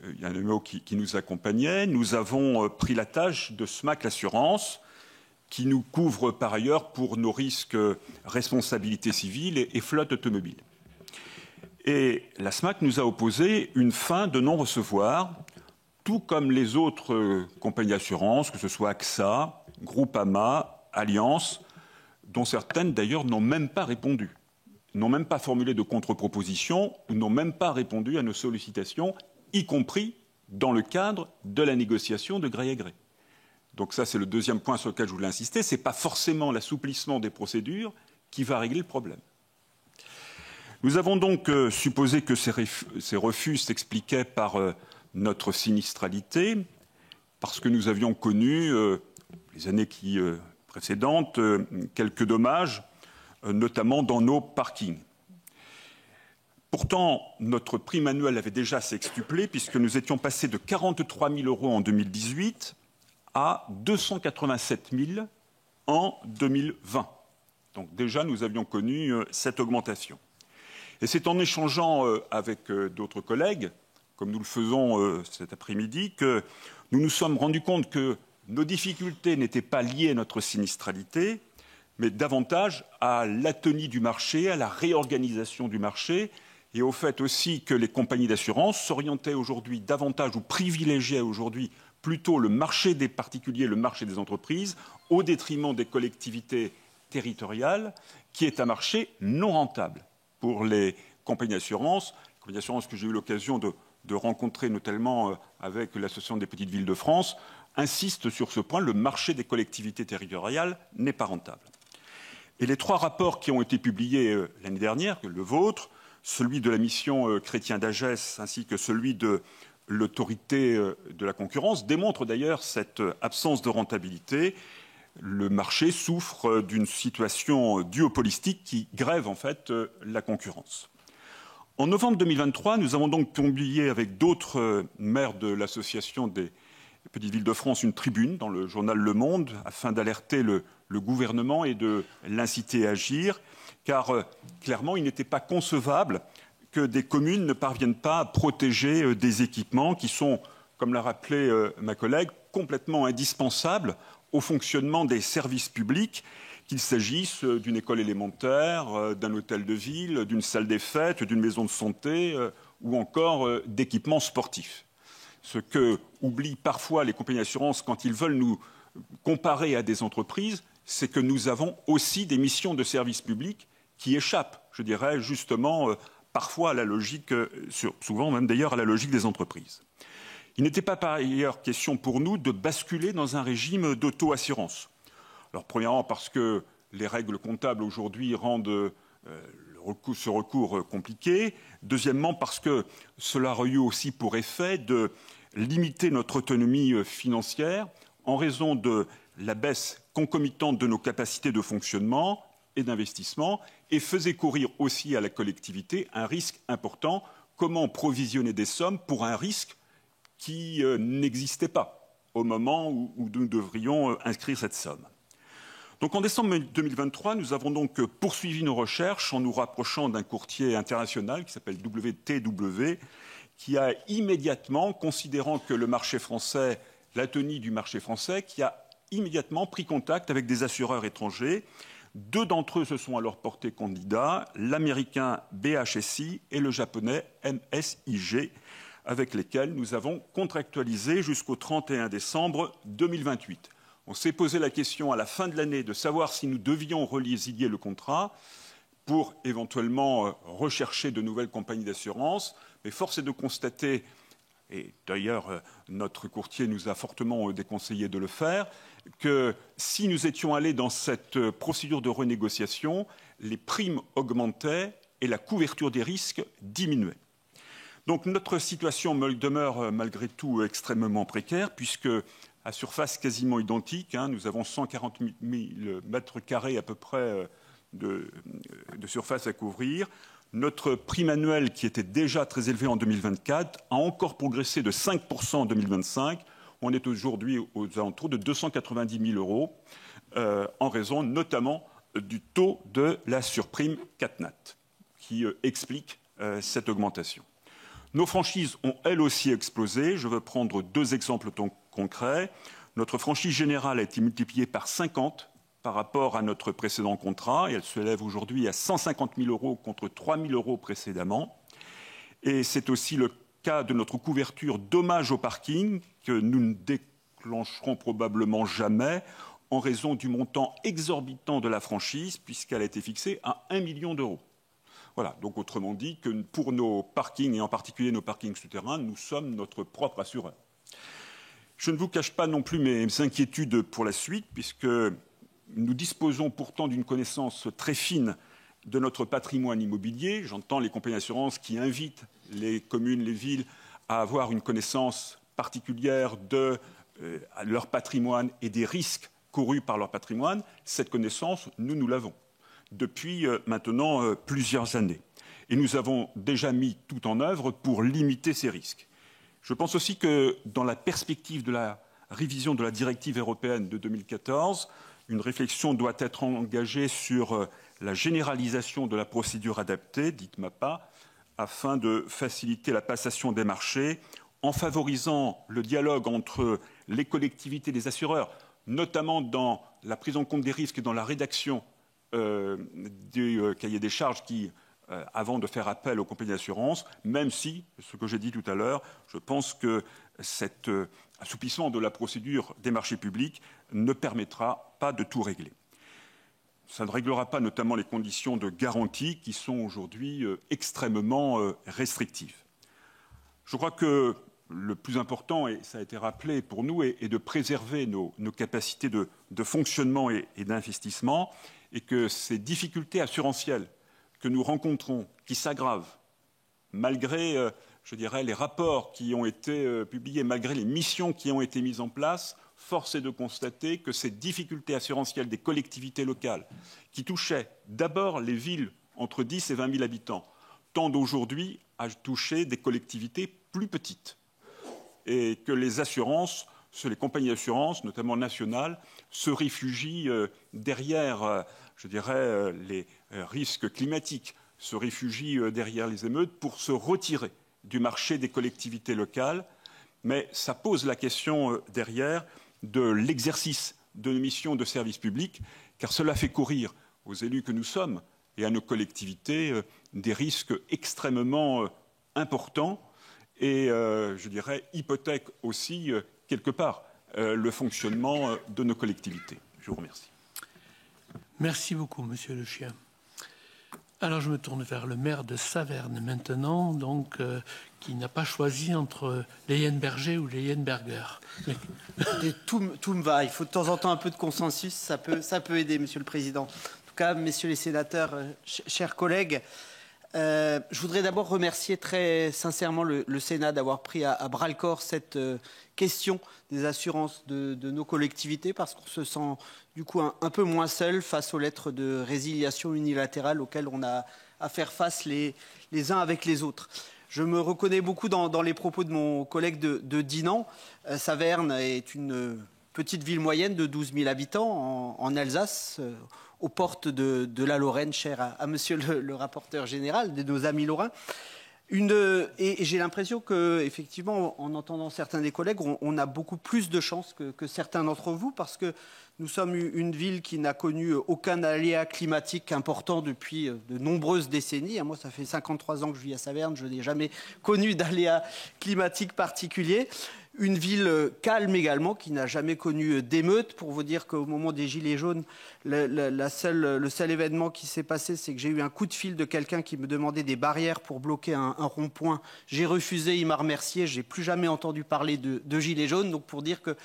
il y a un AMO qui nous accompagnait. Nous avons pris la tâche de SMACL Assurance, qui nous couvre par ailleurs pour nos risques responsabilité civile et flotte automobile. Et la SMACL nous a opposé une fin de non-recevoir, tout comme les autres compagnies d'assurance, que ce soit AXA, Groupama, Allianz, dont certaines d'ailleurs n'ont même pas répondu, n'ont même pas formulé de contre-proposition, ou n'ont même pas répondu à nos sollicitations, y compris dans le cadre de la négociation de gré à gré. Donc ça, c'est le deuxième point sur lequel je voulais insister. Ce n'est pas forcément l'assouplissement des procédures qui va régler le problème. Nous avons donc supposé que ces refus s'expliquaient par notre sinistralité, parce que nous avions connu, les années précédentes, quelques dommages, notamment dans nos parkings. Pourtant, notre prime annuelle avait déjà sextuplé, puisque nous étions passés de 43 000 € en 2018 à 287 000 en 2020. Donc déjà, nous avions connu cette augmentation. Et c'est en échangeant avec d'autres collègues, comme nous le faisons cet après-midi, que nous nous sommes rendus compte que nos difficultés n'étaient pas liées à notre sinistralité, mais davantage à l'atonie du marché, à la réorganisation du marché et au fait aussi que les compagnies d'assurance s'orientaient aujourd'hui davantage ou privilégiaient aujourd'hui plutôt le marché des particuliers, le marché des entreprises, au détriment des collectivités territoriales, qui est un marché non rentable pour les compagnies d'assurance que j'ai eu l'occasion de rencontrer notamment avec l'Association des petites villes de France, insiste sur ce point, le marché des collectivités territoriales n'est pas rentable. Et les 3 rapports qui ont été publiés l'année dernière, le vôtre, celui de la mission Chrétien d'Agès ainsi que celui de l'autorité de la concurrence, démontrent d'ailleurs cette absence de rentabilité. Le marché souffre d'une situation duopolistique qui grève en fait la concurrence. En novembre 2023, nous avons donc publié avec d'autres maires de l'Association des Petites Villes de France une tribune dans le journal Le Monde afin d'alerter le gouvernement et de l'inciter à agir, car clairement, il n'était pas concevable que des communes ne parviennent pas à protéger des équipements qui sont, comme l'a rappelé ma collègue, complètement indispensables au fonctionnement des services publics, qu'il s'agisse d'une école élémentaire, d'un hôtel de ville, d'une salle des fêtes, d'une maison de santé ou encore d'équipements sportifs. Ce que oublient parfois les compagnies d'assurance quand ils veulent nous comparer à des entreprises, c'est que nous avons aussi des missions de service public qui échappent, je dirais, justement, parfois à la logique, souvent même d'ailleurs à la logique des entreprises. Il n'était pas par ailleurs question pour nous de basculer dans un régime d'auto-assurance. Alors, premièrement, parce que les règles comptables aujourd'hui rendent ce recours compliqué. Deuxièmement, parce que cela aurait eu aussi pour effet de limiter notre autonomie financière en raison de la baisse concomitante de nos capacités de fonctionnement et d'investissement et faisait courir aussi à la collectivité un risque important. Comment provisionner des sommes pour un risque qui n'existait pas au moment où nous devrions inscrire cette somme. Donc en décembre 2023, nous avons donc poursuivi nos recherches en nous rapprochant d'un courtier international qui s'appelle WTW, qui a immédiatement, considérant que le marché français, l'atonie du marché français, qui a immédiatement pris contact avec des assureurs étrangers. 2 d'entre eux se sont alors portés candidats, l'américain BHSI et le japonais MSIG, avec lesquels nous avons contractualisé jusqu'au 31 décembre 2028. On s'est posé la question à la fin de l'année de savoir si nous devions résilier le contrat pour éventuellement rechercher de nouvelles compagnies d'assurance. Mais force est de constater, et d'ailleurs notre courtier nous a fortement déconseillé de le faire, que si nous étions allés dans cette procédure de renégociation, les primes augmentaient et la couverture des risques diminuait. Donc notre situation demeure malgré tout extrêmement précaire, puisque à surface quasiment identique, nous avons 140 000 mètres carrés à peu près de surface à couvrir. Notre prime annuelle, qui était déjà très élevée en 2024, a encore progressé de 5% en 2025. On est aujourd'hui aux alentours de 290 000 € en raison notamment du taux de la surprime CatNat, qui explique cette augmentation. Nos franchises ont elles aussi explosé. Je veux prendre 2 exemples concrets. Notre franchise générale a été multipliée par 50 par rapport à notre précédent contrat, et elle se lève aujourd'hui à 150 000 € contre 3 000 € précédemment. Et c'est aussi le cas de notre couverture dommages au parking, que nous ne déclencherons probablement jamais en raison du montant exorbitant de la franchise, puisqu'elle a été fixée à 1 million €. Voilà, donc autrement dit que pour nos parkings, et en particulier nos parkings souterrains, nous sommes notre propre assureur. Je ne vous cache pas non plus mes inquiétudes pour la suite, puisque nous disposons pourtant d'une connaissance très fine de notre patrimoine immobilier. J'entends les compagnies d'assurance qui invitent les communes, les villes à avoir une connaissance particulière de leur patrimoine et des risques courus par leur patrimoine. Cette connaissance, nous l'avons depuis maintenant plusieurs années. Et nous avons déjà mis tout en œuvre pour limiter ces risques. Je pense aussi que dans la perspective de la révision de la directive européenne de 2014, une réflexion doit être engagée sur la généralisation de la procédure adaptée, dite MAPA, afin de faciliter la passation des marchés, en favorisant le dialogue entre les collectivités, les assureurs, notamment dans la prise en compte des risques et dans la rédaction du cahier des charges avant de faire appel aux compagnies d'assurance, même si, ce que j'ai dit tout à l'heure, je pense que cet assouplissement de la procédure des marchés publics ne permettra pas de tout régler. Ça ne réglera pas notamment les conditions de garantie qui sont aujourd'hui extrêmement restrictives. Je crois que le plus important, et ça a été rappelé pour nous, est de préserver nos capacités de fonctionnement et d'investissement, et que ces difficultés assurantielles que nous rencontrons, qui s'aggravent, malgré, je dirais, les rapports qui ont été publiés, malgré les missions qui ont été mises en place, force est de constater que ces difficultés assurantielles des collectivités locales, qui touchaient d'abord les villes entre 10 et 20 000 habitants, tendent aujourd'hui à toucher des collectivités plus petites. Et que les assurances, les compagnies d'assurance, notamment nationales, se réfugient derrière, je dirais, les risques climatiques, se réfugient derrière les émeutes pour se retirer du marché des collectivités locales. Mais ça pose la question derrière de l'exercice de nos missions de service public, car cela fait courir aux élus que nous sommes et à nos collectivités des risques extrêmement importants et, je dirais, hypothèque aussi, quelque part, le fonctionnement de nos collectivités. Je vous remercie. Merci beaucoup, Monsieur Le Chien. Alors, je me tourne vers le maire de Saverne maintenant, donc, qui n'a pas choisi entre Leyenberger ou Leyenberger. Mais... Tout me va. Il faut de temps en temps un peu de consensus. Ça peut aider, Monsieur le Président. En tout cas, messieurs les sénateurs, chers collègues, je voudrais d'abord remercier très sincèrement le Sénat d'avoir pris à bras-le-corps cette question des assurances de nos collectivités, parce qu'on se sent du coup un peu moins seul face aux lettres de résiliation unilatérale auxquelles on a à faire face les uns avec les autres. Je me reconnais beaucoup dans les propos de mon collègue de Dinan. Saverne est une petite ville moyenne de 12 000 habitants en Alsace, aux portes de la Lorraine, chère à monsieur le rapporteur général, de nos amis lorrains. Et j'ai l'impression qu'effectivement, en entendant certains des collègues, on a beaucoup plus de chance que certains d'entre vous, parce que nous sommes une ville qui n'a connu aucun aléa climatique important depuis de nombreuses décennies. Moi, ça fait 53 ans que je vis à Saverne, je n'ai jamais connu d'aléa climatique particulier. Une ville calme également, qui n'a jamais connu d'émeute. Pour vous dire qu'au moment des Gilets jaunes, le seul événement qui s'est passé, c'est que j'ai eu un coup de fil de quelqu'un qui me demandait des barrières pour bloquer un rond-point. J'ai refusé, il m'a remercié. Je n'ai plus jamais entendu parler de Gilets jaunes. Donc pour dire que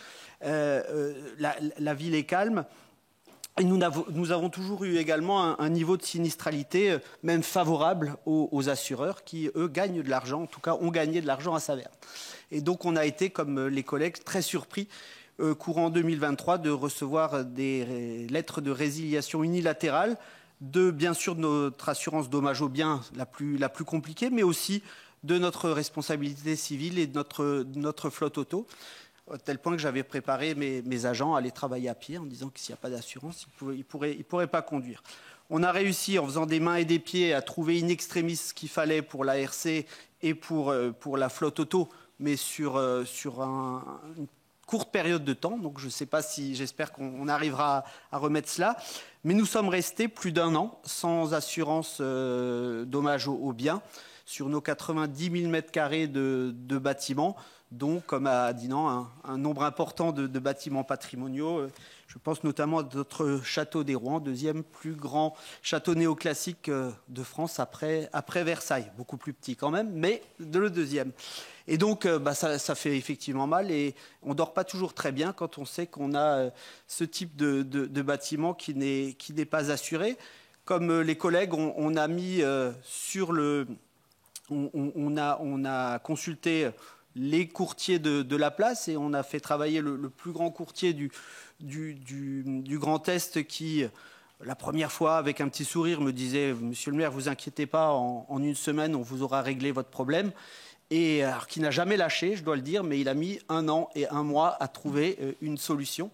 la ville est calme. Et nous avons toujours eu également un niveau de sinistralité même favorable aux assureurs qui, eux, gagnent de l'argent. En tout cas, ont gagné de l'argent à Saverne. Et donc, on a été, comme les collègues, très surpris, courant 2023, de recevoir des lettres de résiliation unilatérale bien sûr, de notre assurance dommage aux biens la plus compliquée, mais aussi de notre responsabilité civile et de notre flotte auto. À tel point que j'avais préparé mes agents à aller travailler à pied en disant que s'il n'y a pas d'assurance, ils ne pourraient pas conduire. On a réussi, en faisant des mains et des pieds, à trouver in extremis ce qu'il fallait pour l'ARC et pour la flotte auto, mais sur une courte période de temps. Donc je ne sais pas si, j'espère qu'on arrivera à remettre cela. Mais nous sommes restés plus d'un an sans assurance dommage aux biens sur nos 90 000 m² de bâtiments, dont, comme a dit Dinan, un nombre important de bâtiments patrimoniaux. Je pense notamment à notre château des Rouen, deuxième plus grand château néoclassique de France après Versailles. Beaucoup plus petit quand même, mais le deuxième. Et donc, ça fait effectivement mal et on ne dort pas toujours très bien quand on sait qu'on a ce type de bâtiment qui n'est pas assuré. Comme les collègues, on a mis sur le... On a consulté les courtiers de la place et on a fait travailler le plus grand courtier du Grand Est qui, la première fois, avec un petit sourire, me disait « Monsieur le maire, vous inquiétez pas, en une semaine, on vous aura réglé votre problème ». Et alors, qui n'a jamais lâché, je dois le dire, mais il a mis 1 an et 1 mois à trouver une solution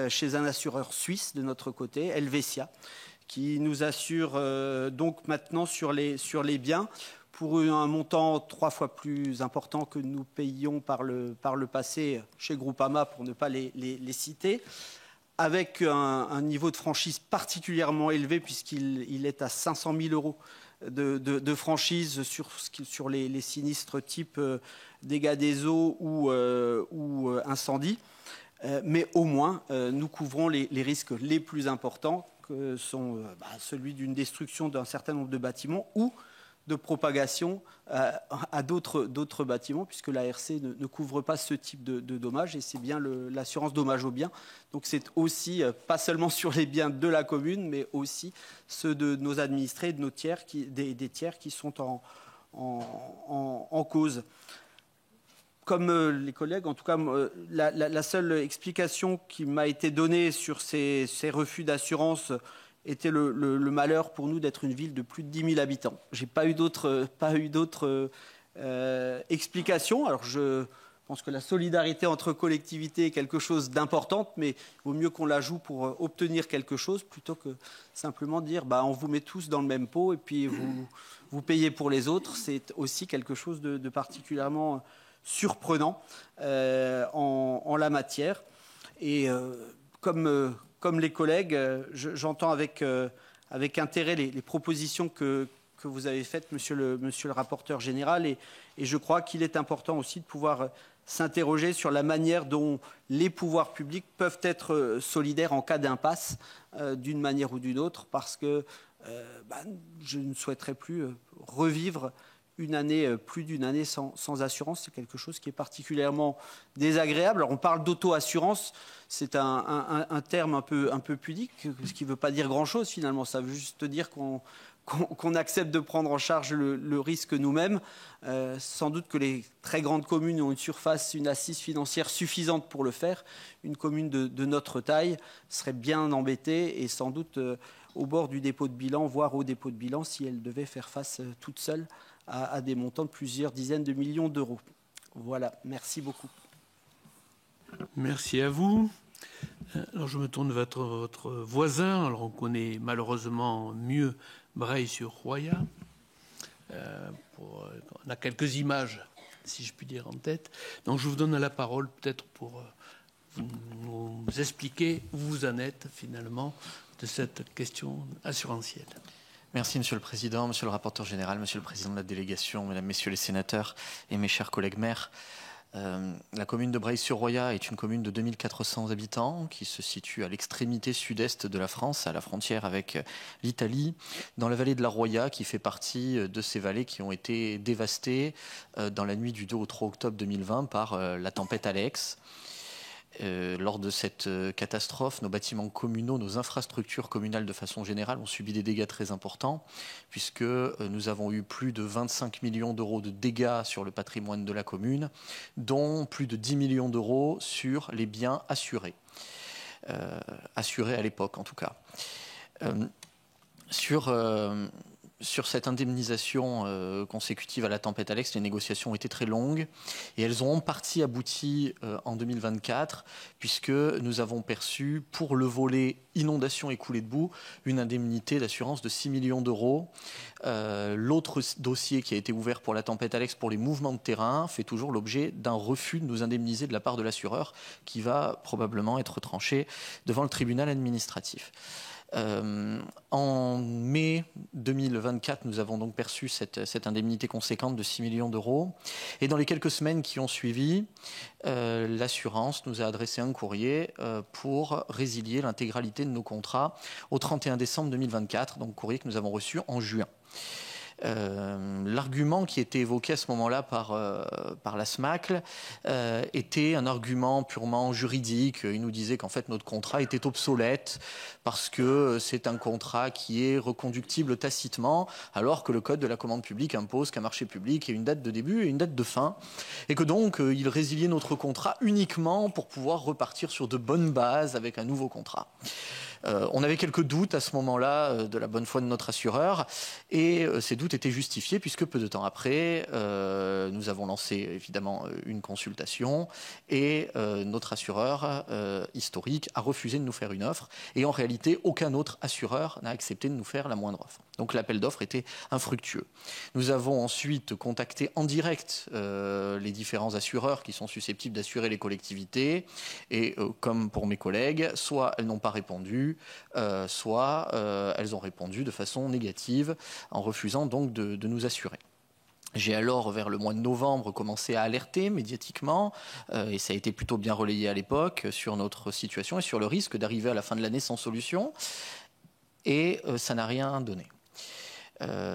chez un assureur suisse de notre côté, Helvetia, qui nous assure donc maintenant sur les biens pour un montant 3 fois plus important que nous payions par le passé chez Groupama, pour ne pas les citer, avec un niveau de franchise particulièrement élevé, puisqu'il est à 500 000 euros de franchise sur les sinistres type dégâts des eaux ou incendie. Mais au moins, nous couvrons les risques les plus importants, que sont celui d'une destruction d'un certain nombre de bâtiments ou de propagation à d'autres bâtiments, puisque l'ARC ne couvre pas ce type de dommages, et c'est bien l'assurance dommage aux biens. Donc c'est aussi, pas seulement sur les biens de la commune, mais aussi ceux de nos administrés, de nos tiers, des tiers qui sont en cause. Comme les collègues, en tout cas, la seule explication qui m'a été donnée sur ces refus d'assurance était le malheur pour nous d'être une ville de plus de 10 000 habitants. Je n'ai pas eu d'autres explications. Alors je pense que la solidarité entre collectivités est quelque chose d'important, mais il vaut mieux qu'on la joue pour obtenir quelque chose, plutôt que simplement dire on vous met tous dans le même pot et puis vous payez pour les autres. C'est aussi quelque chose de particulièrement surprenant en la matière. Et comme les collègues, j'entends avec intérêt les propositions que vous avez faites, monsieur le rapporteur général, et je crois qu'il est important aussi de pouvoir s'interroger sur la manière dont les pouvoirs publics peuvent être solidaires en cas d'impasse d'une manière ou d'une autre, parce que je ne souhaiterais plus revivre plus d'une année sans assurance. C'est quelque chose qui est particulièrement désagréable. Alors on parle d'auto-assurance, c'est un terme un peu pudique, ce qui ne veut pas dire grand-chose finalement. Ça veut juste dire qu'on accepte de prendre en charge le risque nous-mêmes. Sans doute que les très grandes communes ont une assise financière suffisante pour le faire. Une commune de notre taille serait bien embêtée et sans doute au bord du dépôt de bilan, voire au dépôt de bilan, si elle devait faire face toute seule à des montants de plusieurs dizaines de millions d'euros. Voilà, merci beaucoup. Merci à vous. Alors je me tourne vers votre voisin. Alors on connaît malheureusement mieux Breil-sur-Roya. On a quelques images, si je puis dire, en tête. Donc je vous donne la parole peut-être pour nous expliquer où vous en êtes finalement de cette question assurantielle. Merci Monsieur le Président, Monsieur le rapporteur général, Monsieur le Président de la délégation, Mesdames, Messieurs les sénateurs et mes chers collègues maires. La commune de Breil-sur-Roya est une commune de 2400 habitants qui se situe à l'extrémité sud-est de la France, à la frontière avec l'Italie, dans la vallée de la Roya, qui fait partie de ces vallées qui ont été dévastées dans la nuit du 2 au 3 octobre 2020 par la tempête Alex. Lors de cette catastrophe, nos bâtiments communaux, nos infrastructures communales de façon générale ont subi des dégâts très importants, puisque nous avons eu plus de 25 millions d'euros de dégâts sur le patrimoine de la commune, dont plus de 10 millions d'euros sur les biens assurés. Assurés à l'époque en tout cas. Sur cette indemnisation consécutive à la tempête Alex, les négociations ont été très longues et elles ont en partie abouti en 2024, puisque nous avons perçu pour le volet inondation et coulée de boue une indemnité d'assurance de 6 millions d'euros. L'autre dossier qui a été ouvert pour la tempête Alex pour les mouvements de terrain fait toujours l'objet d'un refus de nous indemniser de la part de l'assureur, qui va probablement être tranché devant le tribunal administratif. En mai 2024, nous avons donc perçu cette indemnité conséquente de 6 millions d'euros. Et dans les quelques semaines qui ont suivi, l'assurance nous a adressé un courrier pour résilier l'intégralité de nos contrats au 31 décembre 2024, donc courrier que nous avons reçu en juin. L'argument qui était évoqué à ce moment-là par la SMACL était un argument purement juridique. Il nous disait qu'en fait notre contrat était obsolète parce que c'est un contrat qui est reconductible tacitement, alors que le code de la commande publique impose qu'un marché public ait une date de début et une date de fin, et que donc il résiliait notre contrat uniquement pour pouvoir repartir sur de bonnes bases avec un nouveau contrat. On avait quelques doutes à ce moment-là de la bonne foi de notre assureur, et ces doutes étaient justifiés puisque peu de temps après, nous avons lancé évidemment une consultation, et notre assureur historique a refusé de nous faire une offre, et en réalité aucun autre assureur n'a accepté de nous faire la moindre offre. Donc l'appel d'offres était infructueux. Nous avons ensuite contacté en direct les différents assureurs qui sont susceptibles d'assurer les collectivités et comme pour mes collègues, soit elles n'ont pas répondu, soit elles ont répondu de façon négative en refusant donc de nous assurer. J'ai alors, vers le mois de novembre, commencé à alerter médiatiquement, et ça a été plutôt bien relayé à l'époque, sur notre situation et sur le risque d'arriver à la fin de l'année sans solution. Et ça n'a rien donné.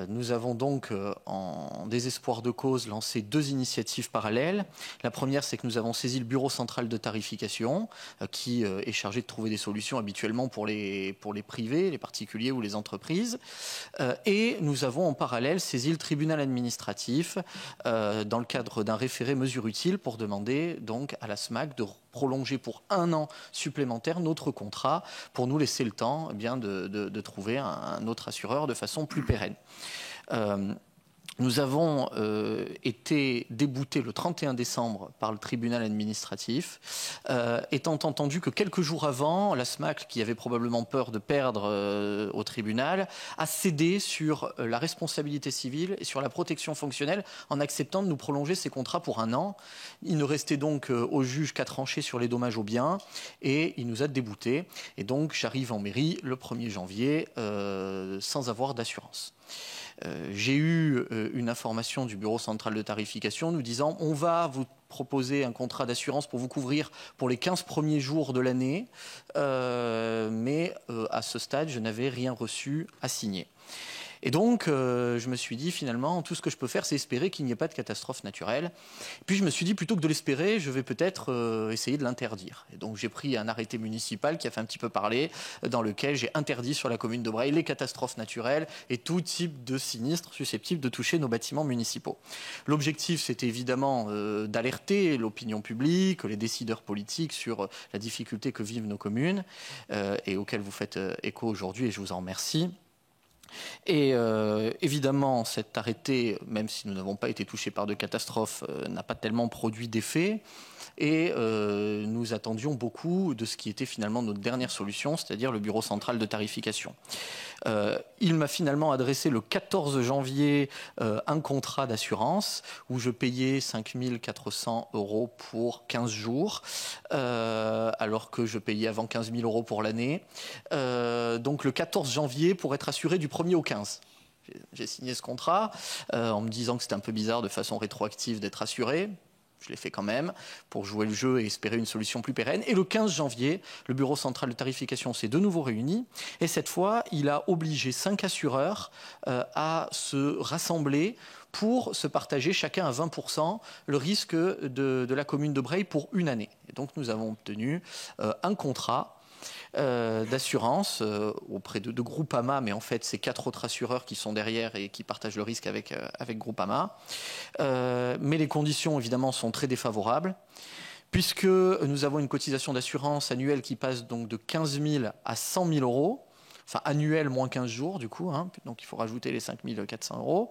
Nous avons donc, en désespoir de cause, lancé 2 initiatives parallèles. La première, c'est que nous avons saisi le bureau central de tarification, qui est chargé de trouver des solutions habituellement pour les privés, les particuliers ou les entreprises. Et nous avons en parallèle saisi le tribunal administratif dans le cadre d'un référé mesure utile pour demander donc à la SMAC de prolonger pour 1 an supplémentaire notre contrat pour nous laisser le temps de trouver un autre assureur de façon plus pérenne. Nous avons été déboutés le 31 décembre par le tribunal administratif, étant entendu que quelques jours avant, la SMAC, qui avait probablement peur de perdre au tribunal, a cédé sur la responsabilité civile et sur la protection fonctionnelle en acceptant de nous prolonger ces contrats pour 1 an. Il ne restait donc au juge qu'à trancher sur les dommages aux biens et il nous a déboutés. Et donc j'arrive en mairie le 1er janvier sans avoir d'assurance. J'ai eu une information du bureau central de tarification nous disant on va vous proposer un contrat d'assurance pour vous couvrir pour les 15 premiers jours de l'année, mais à ce stade, je n'avais rien reçu à signer. Et donc, je me suis dit, finalement, tout ce que je peux faire, c'est espérer qu'il n'y ait pas de catastrophe naturelle. Puis, je me suis dit, plutôt que de l'espérer, je vais peut-être essayer de l'interdire. Et donc, j'ai pris un arrêté municipal qui a fait un petit peu parler, dans lequel j'ai interdit sur la commune de Breil les catastrophes naturelles et tout type de sinistres susceptibles de toucher nos bâtiments municipaux. L'objectif, c'était évidemment d'alerter l'opinion publique, les décideurs politiques sur la difficulté que vivent nos communes et auxquelles vous faites écho aujourd'hui, et je vous en remercie. Et évidemment, cet arrêté, même si nous n'avons pas été touchés par de catastrophes, n'a pas tellement produit d'effet. Et nous attendions beaucoup de ce qui était finalement notre dernière solution, c'est-à-dire le bureau central de tarification. Il m'a finalement adressé le 14 janvier un contrat d'assurance où je payais 5 400 € pour 15 jours, alors que je payais avant 15 000 € pour l'année. Donc le 14 janvier pour être assuré du 1er au 15. J'ai signé ce contrat en me disant que c'était un peu bizarre de façon rétroactive d'être assuré. Je l'ai fait quand même pour jouer le jeu et espérer une solution plus pérenne. Et le 15 janvier, le bureau central de tarification s'est de nouveau réuni. Et cette fois, il a obligé 5 assureurs à se rassembler pour se partager chacun à 20% le risque de la commune de Breil pour 1 année. Et donc nous avons obtenu un contrat d'assurance auprès de Groupama, mais en fait c'est 4 autres assureurs qui sont derrière et qui partagent le risque avec Groupama. Mais les conditions évidemment sont très défavorables puisque nous avons une cotisation d'assurance annuelle qui passe donc de 15 000 à 100 000 €, enfin annuel moins 15 jours du coup, hein, donc il faut rajouter les 5 400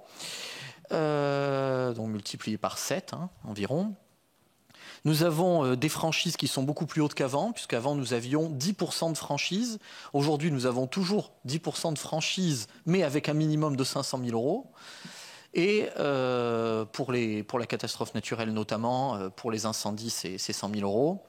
€, donc multiplié par 7 environ. Nous avons des franchises qui sont beaucoup plus hautes qu'avant, puisqu'avant nous avions 10% de franchise. Aujourd'hui, nous avons toujours 10% de franchise, mais avec un minimum de 500 000 €. Et pour la catastrophe naturelle notamment, pour les incendies, c'est 100 000 €.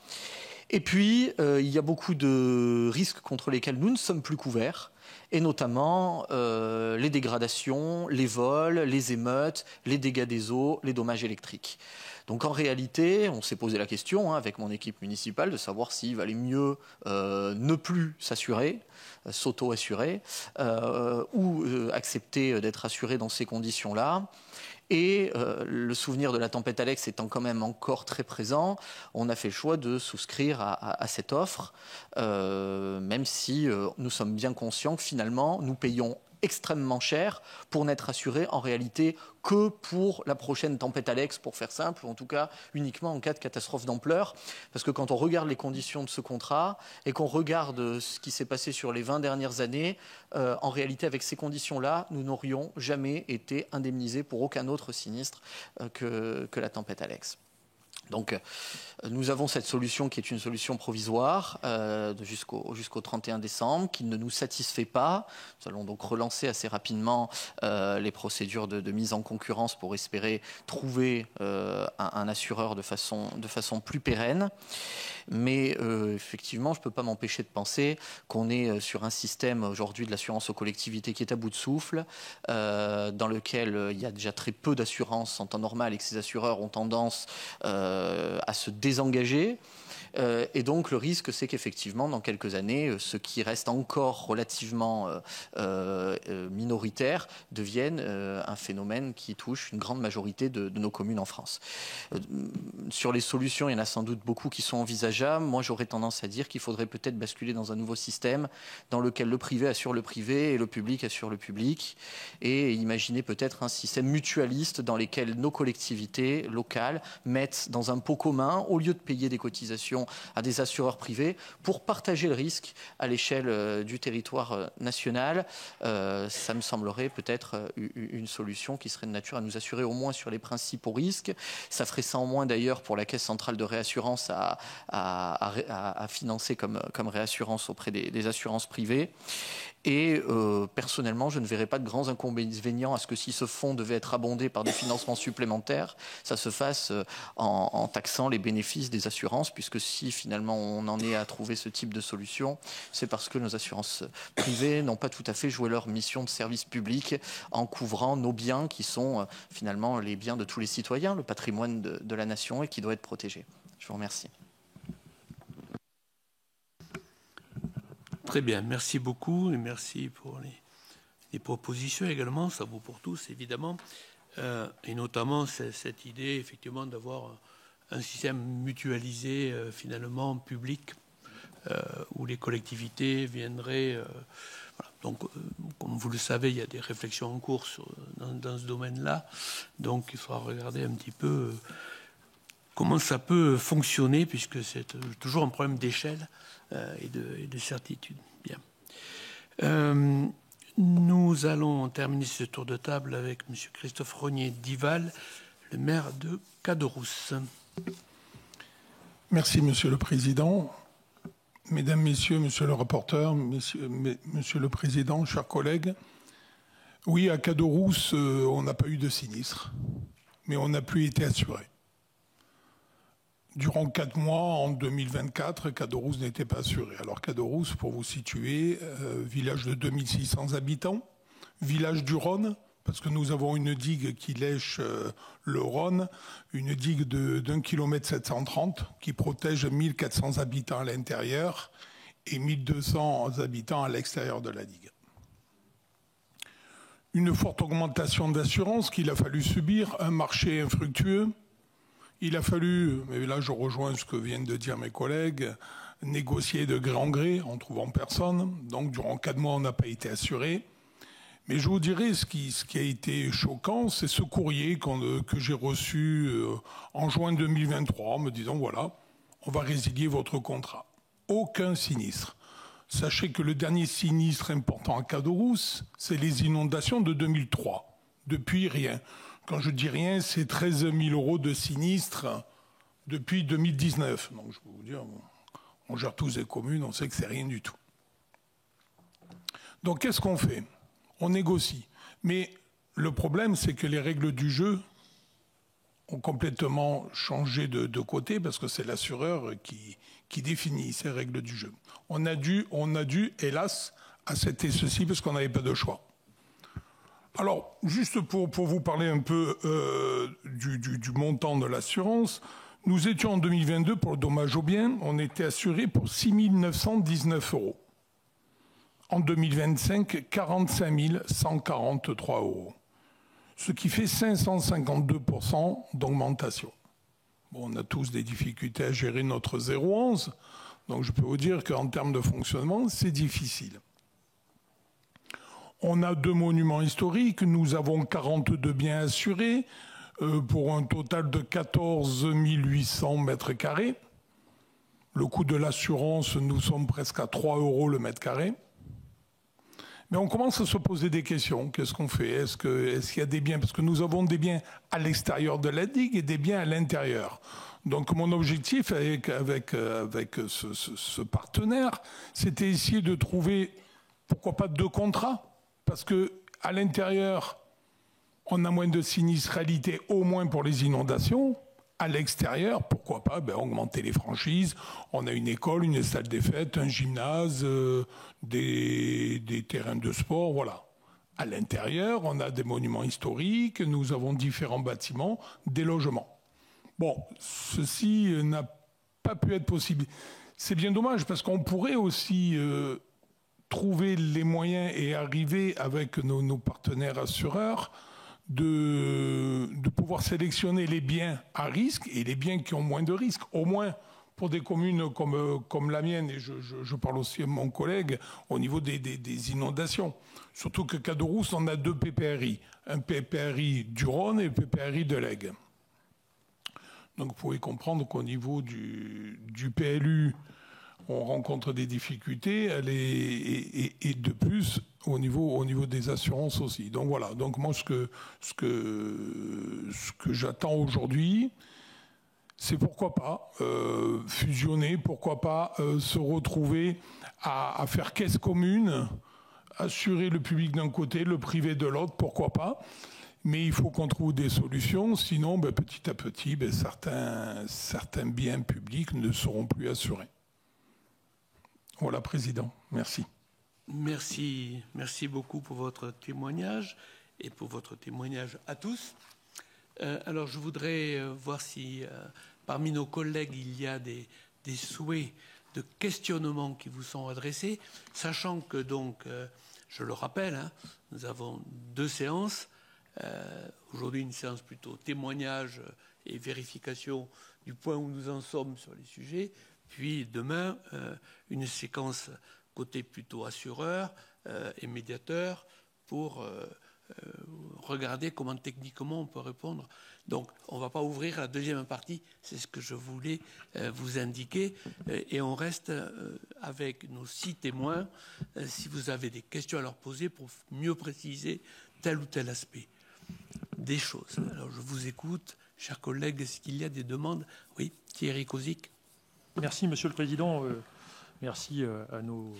Et puis, il y a beaucoup de risques contre lesquels nous ne sommes plus couverts, et notamment les dégradations, les vols, les émeutes, les dégâts des eaux, les dommages électriques. Donc en réalité, on s'est posé la question avec mon équipe municipale de savoir s'il valait mieux ne plus s'assurer, s'auto-assurer, ou accepter d'être assuré dans ces conditions-là. Et le souvenir de la tempête Alex étant quand même encore très présent, on a fait le choix de souscrire à cette offre, même si nous sommes bien conscients que finalement nous payons extrêmement cher pour n'être assuré en réalité que pour la prochaine tempête Alex, pour faire simple, ou en tout cas uniquement en cas de catastrophe d'ampleur. Parce que quand on regarde les conditions de ce contrat et qu'on regarde ce qui s'est passé sur les 20 dernières années, en réalité avec ces conditions-là, nous n'aurions jamais été indemnisés pour aucun autre sinistre que la tempête Alex. Donc, nous avons cette solution qui est une solution provisoire jusqu'au 31 décembre, qui ne nous satisfait pas. Nous allons donc relancer assez rapidement les procédures de mise en concurrence pour espérer trouver un assureur de façon plus pérenne. Mais effectivement, je ne peux pas m'empêcher de penser qu'on est sur un système aujourd'hui de l'assurance aux collectivités qui est à bout de souffle, dans lequel il y a déjà très peu d'assurances en temps normal et que ces assureurs ont tendance à se désengager. Et donc le risque, c'est qu'effectivement, dans quelques années, ce qui reste encore relativement minoritaire devienne un phénomène qui touche une grande majorité de nos communes en France. Sur les solutions, il y en a sans doute beaucoup qui sont envisageables. Moi, j'aurais tendance à dire qu'il faudrait peut-être basculer dans un nouveau système dans lequel le privé assure le privé et le public assure le public, et imaginer peut-être un système mutualiste dans lequel nos collectivités locales mettent dans un pot commun, au lieu de payer des cotisations à des assureurs privés, pour partager le risque à l'échelle du territoire national. Ça me semblerait peut-être une solution qui serait de nature à nous assurer au moins sur les principaux risques. Ça ferait ça en moins d'ailleurs pour la Caisse centrale de réassurance à financer comme réassurance auprès des assurances privées. Et personnellement, je ne verrais pas de grands inconvénients à ce que si ce fonds devait être abondé par des financements supplémentaires, ça se fasse en taxant les bénéfices des assurances, puisque si finalement on en est à trouver ce type de solution, c'est parce que nos assurances privées n'ont pas tout à fait joué leur mission de service public en couvrant nos biens qui sont finalement les biens de tous les citoyens, le patrimoine de la nation, et qui doit être protégé. Je vous remercie. Très bien, merci beaucoup et merci pour les propositions également, ça vaut pour tous évidemment, et notamment cette idée effectivement d'avoir un système mutualisé finalement public où les collectivités viendraient. Voilà. Donc, comme vous le savez, il y a des réflexions en cours dans ce domaine-là, donc il faudra regarder un petit peu comment ça peut fonctionner, puisque c'est toujours un problème d'échelle et de certitude. Bien. Nous allons terminer ce tour de table avec M. Christophe Rognier-Dival, le maire de Caderousse. Merci, Monsieur le Président. Mesdames, Messieurs, Monsieur le rapporteur, Monsieur le Président, chers collègues, oui, à Caderousse, on n'a pas eu de sinistre, mais on n'a plus été assuré. Durant 4 mois, en 2024, Caderousse n'était pas assuré. Alors Caderousse, pour vous situer, village de 2600 habitants, village du Rhône, parce que nous avons une digue qui lèche le Rhône, une digue d'1 km 730 qui protège 1400 habitants à l'intérieur et 1200 habitants à l'extérieur de la digue. Une forte augmentation d'assurance qu'il a fallu subir, un marché infructueux. Il a fallu, mais là je rejoins ce que viennent de dire mes collègues, négocier de gré en gré en trouvant personne. Donc durant 4 mois, on n'a pas été assuré. Mais je vous dirais, ce qui a été choquant, c'est ce courrier que j'ai reçu en juin 2023, me disant, voilà, on va résilier votre contrat. Aucun sinistre. Sachez que le dernier sinistre important à Caderousse, c'est les inondations de 2003. Depuis, rien. Quand je dis rien, c'est 13 000 € de sinistre depuis 2019. Donc je peux vous dire, on gère tous les communes, on sait que c'est rien du tout. Donc qu'est-ce qu'on fait ? On négocie. Mais le problème, c'est que les règles du jeu ont complètement changé de côté parce que c'est l'assureur qui définit ces règles du jeu. On a dû, hélas, accepter ceci parce qu'on n'avait pas de choix. Alors, juste pour vous parler un peu du montant de l'assurance, nous étions en 2022 pour le dommage aux biens, on était assuré pour 6 919 €. En 2025, 45 143 €, ce qui fait 552% d'augmentation. Bon, on a tous des difficultés à gérer notre 011, donc je peux vous dire qu'en termes de fonctionnement, c'est difficile. On a 2 monuments historiques, nous avons 42 biens assurés pour un total de 14 800 mètres carrés. Le coût de l'assurance, nous sommes presque à 3 € le mètre carré. Mais on commence à se poser des questions. Qu'est-ce qu'on fait ? Est-ce qu'il y a des biens ? Parce que nous avons des biens à l'extérieur de la digue et des biens à l'intérieur. Donc mon objectif avec ce partenaire, c'était essayer de trouver, pourquoi pas, 2 contrats, parce qu'à l'intérieur, on a moins de sinistralité, au moins pour les inondations. À l'extérieur, pourquoi pas augmenter les franchises. On a une école, une salle des fêtes, un gymnase, des terrains de sport, voilà. À l'intérieur, on a des monuments historiques, nous avons différents bâtiments, des logements. Bon, ceci n'a pas pu être possible. C'est bien dommage parce qu'on pourrait aussi trouver les moyens et arriver avec nos partenaires assureurs de pouvoir sélectionner les biens à risque et les biens qui ont moins de risques. Au moins pour des communes comme la mienne, et je parle aussi à mon collègue, au niveau des inondations. Surtout que Caderousse, on a 2 PPRI. Un PPRI du Rhône et un PPRI de l'Aigle. Donc vous pouvez comprendre qu'au niveau du PLU, on rencontre des difficultés, et de plus au niveau des assurances aussi. Donc voilà. Donc moi ce que j'attends aujourd'hui, c'est pourquoi pas fusionner, pourquoi pas se retrouver à faire caisse commune, assurer le public d'un côté, le privé de l'autre, pourquoi pas. Mais il faut qu'on trouve des solutions, sinon petit à petit, certains biens publics ne seront plus assurés. Voilà, Président. Merci. Merci beaucoup pour votre témoignage et pour votre témoignage à tous. Alors, je voudrais voir si parmi nos collègues, il y a des souhaits de questionnement qui vous sont adressés, sachant que, donc, je le rappelle, nous avons 2 séances. Aujourd'hui, une séance plutôt témoignage et vérification du point où nous en sommes sur les sujets. Puis demain, une séquence côté plutôt assureur et médiateur pour regarder comment techniquement on peut répondre. Donc, on ne va pas ouvrir la deuxième partie, c'est ce que je voulais vous indiquer. Et on reste avec nos 6 témoins, si vous avez des questions à leur poser pour mieux préciser tel ou tel aspect des choses. Alors, je vous écoute, chers collègues, est-ce qu'il y a des demandes? Oui, Thierry Kozik. Merci, Monsieur le Président. Merci à nos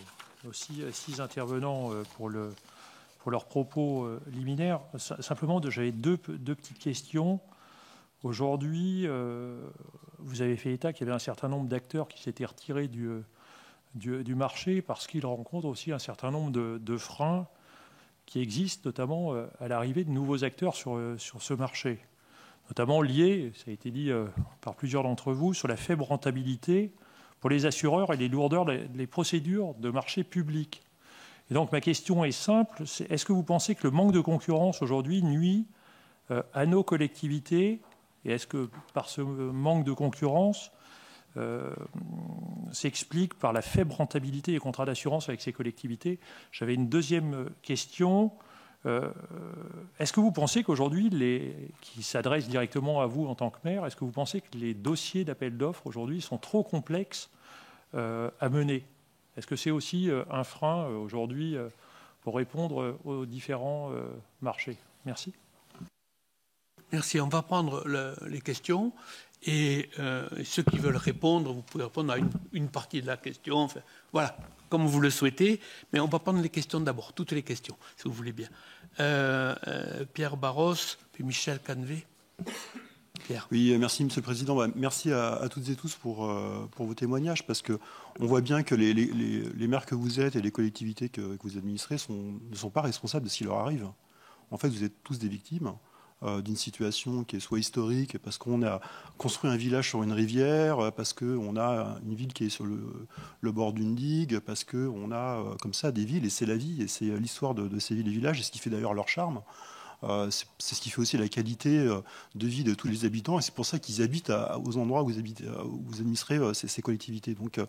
6 intervenants pour leurs propos liminaires. Simplement, j'avais deux petites questions. Aujourd'hui, vous avez fait état qu'il y avait un certain nombre d'acteurs qui s'étaient retirés du marché parce qu'ils rencontrent aussi un certain nombre de freins qui existent, notamment à l'arrivée de nouveaux acteurs sur ce marché, notamment liés, ça a été dit par plusieurs d'entre vous, sur la faible rentabilité pour les assureurs et les lourdeurs des procédures de marché public. Et donc ma question est simple, est-ce que vous pensez que le manque de concurrence aujourd'hui nuit à nos collectivités, et est-ce que par ce manque de concurrence s'explique par la faible rentabilité des contrats d'assurance avec ces collectivités? J'avais une deuxième question. Est-ce que vous pensez qu'aujourd'hui, qui s'adressent directement à vous en tant que maire, est-ce que vous pensez que les dossiers d'appel d'offres aujourd'hui sont trop complexes à mener? Est-ce que c'est aussi un frein aujourd'hui pour répondre aux différents marchés? Merci. Merci. On va prendre les questions. Et ceux qui veulent répondre, vous pouvez répondre à une partie de la question. Enfin, voilà, comme vous le souhaitez. Mais on va prendre les questions d'abord, toutes les questions, si vous voulez bien. Pierre Barros, puis Michel Canvet. Pierre. Oui, merci Monsieur le Président. Merci à toutes et tous pour vos témoignages, parce qu'on voit bien que les maires que vous êtes et les collectivités que vous administrez ne sont pas responsables de ce qui leur arrive. En fait, vous êtes tous des victimes d'une situation qui est soit historique, parce qu'on a construit un village sur une rivière, parce qu'on a une ville qui est sur le bord d'une digue, parce qu'on a comme ça des villes, et c'est la vie, et c'est l'histoire de ces villes et villages, et ce qui fait d'ailleurs leur charme. C'est ce qui fait aussi la qualité de vie de tous les habitants, et c'est pour ça qu'ils habitent aux endroits où vous administrez ces collectivités. Donc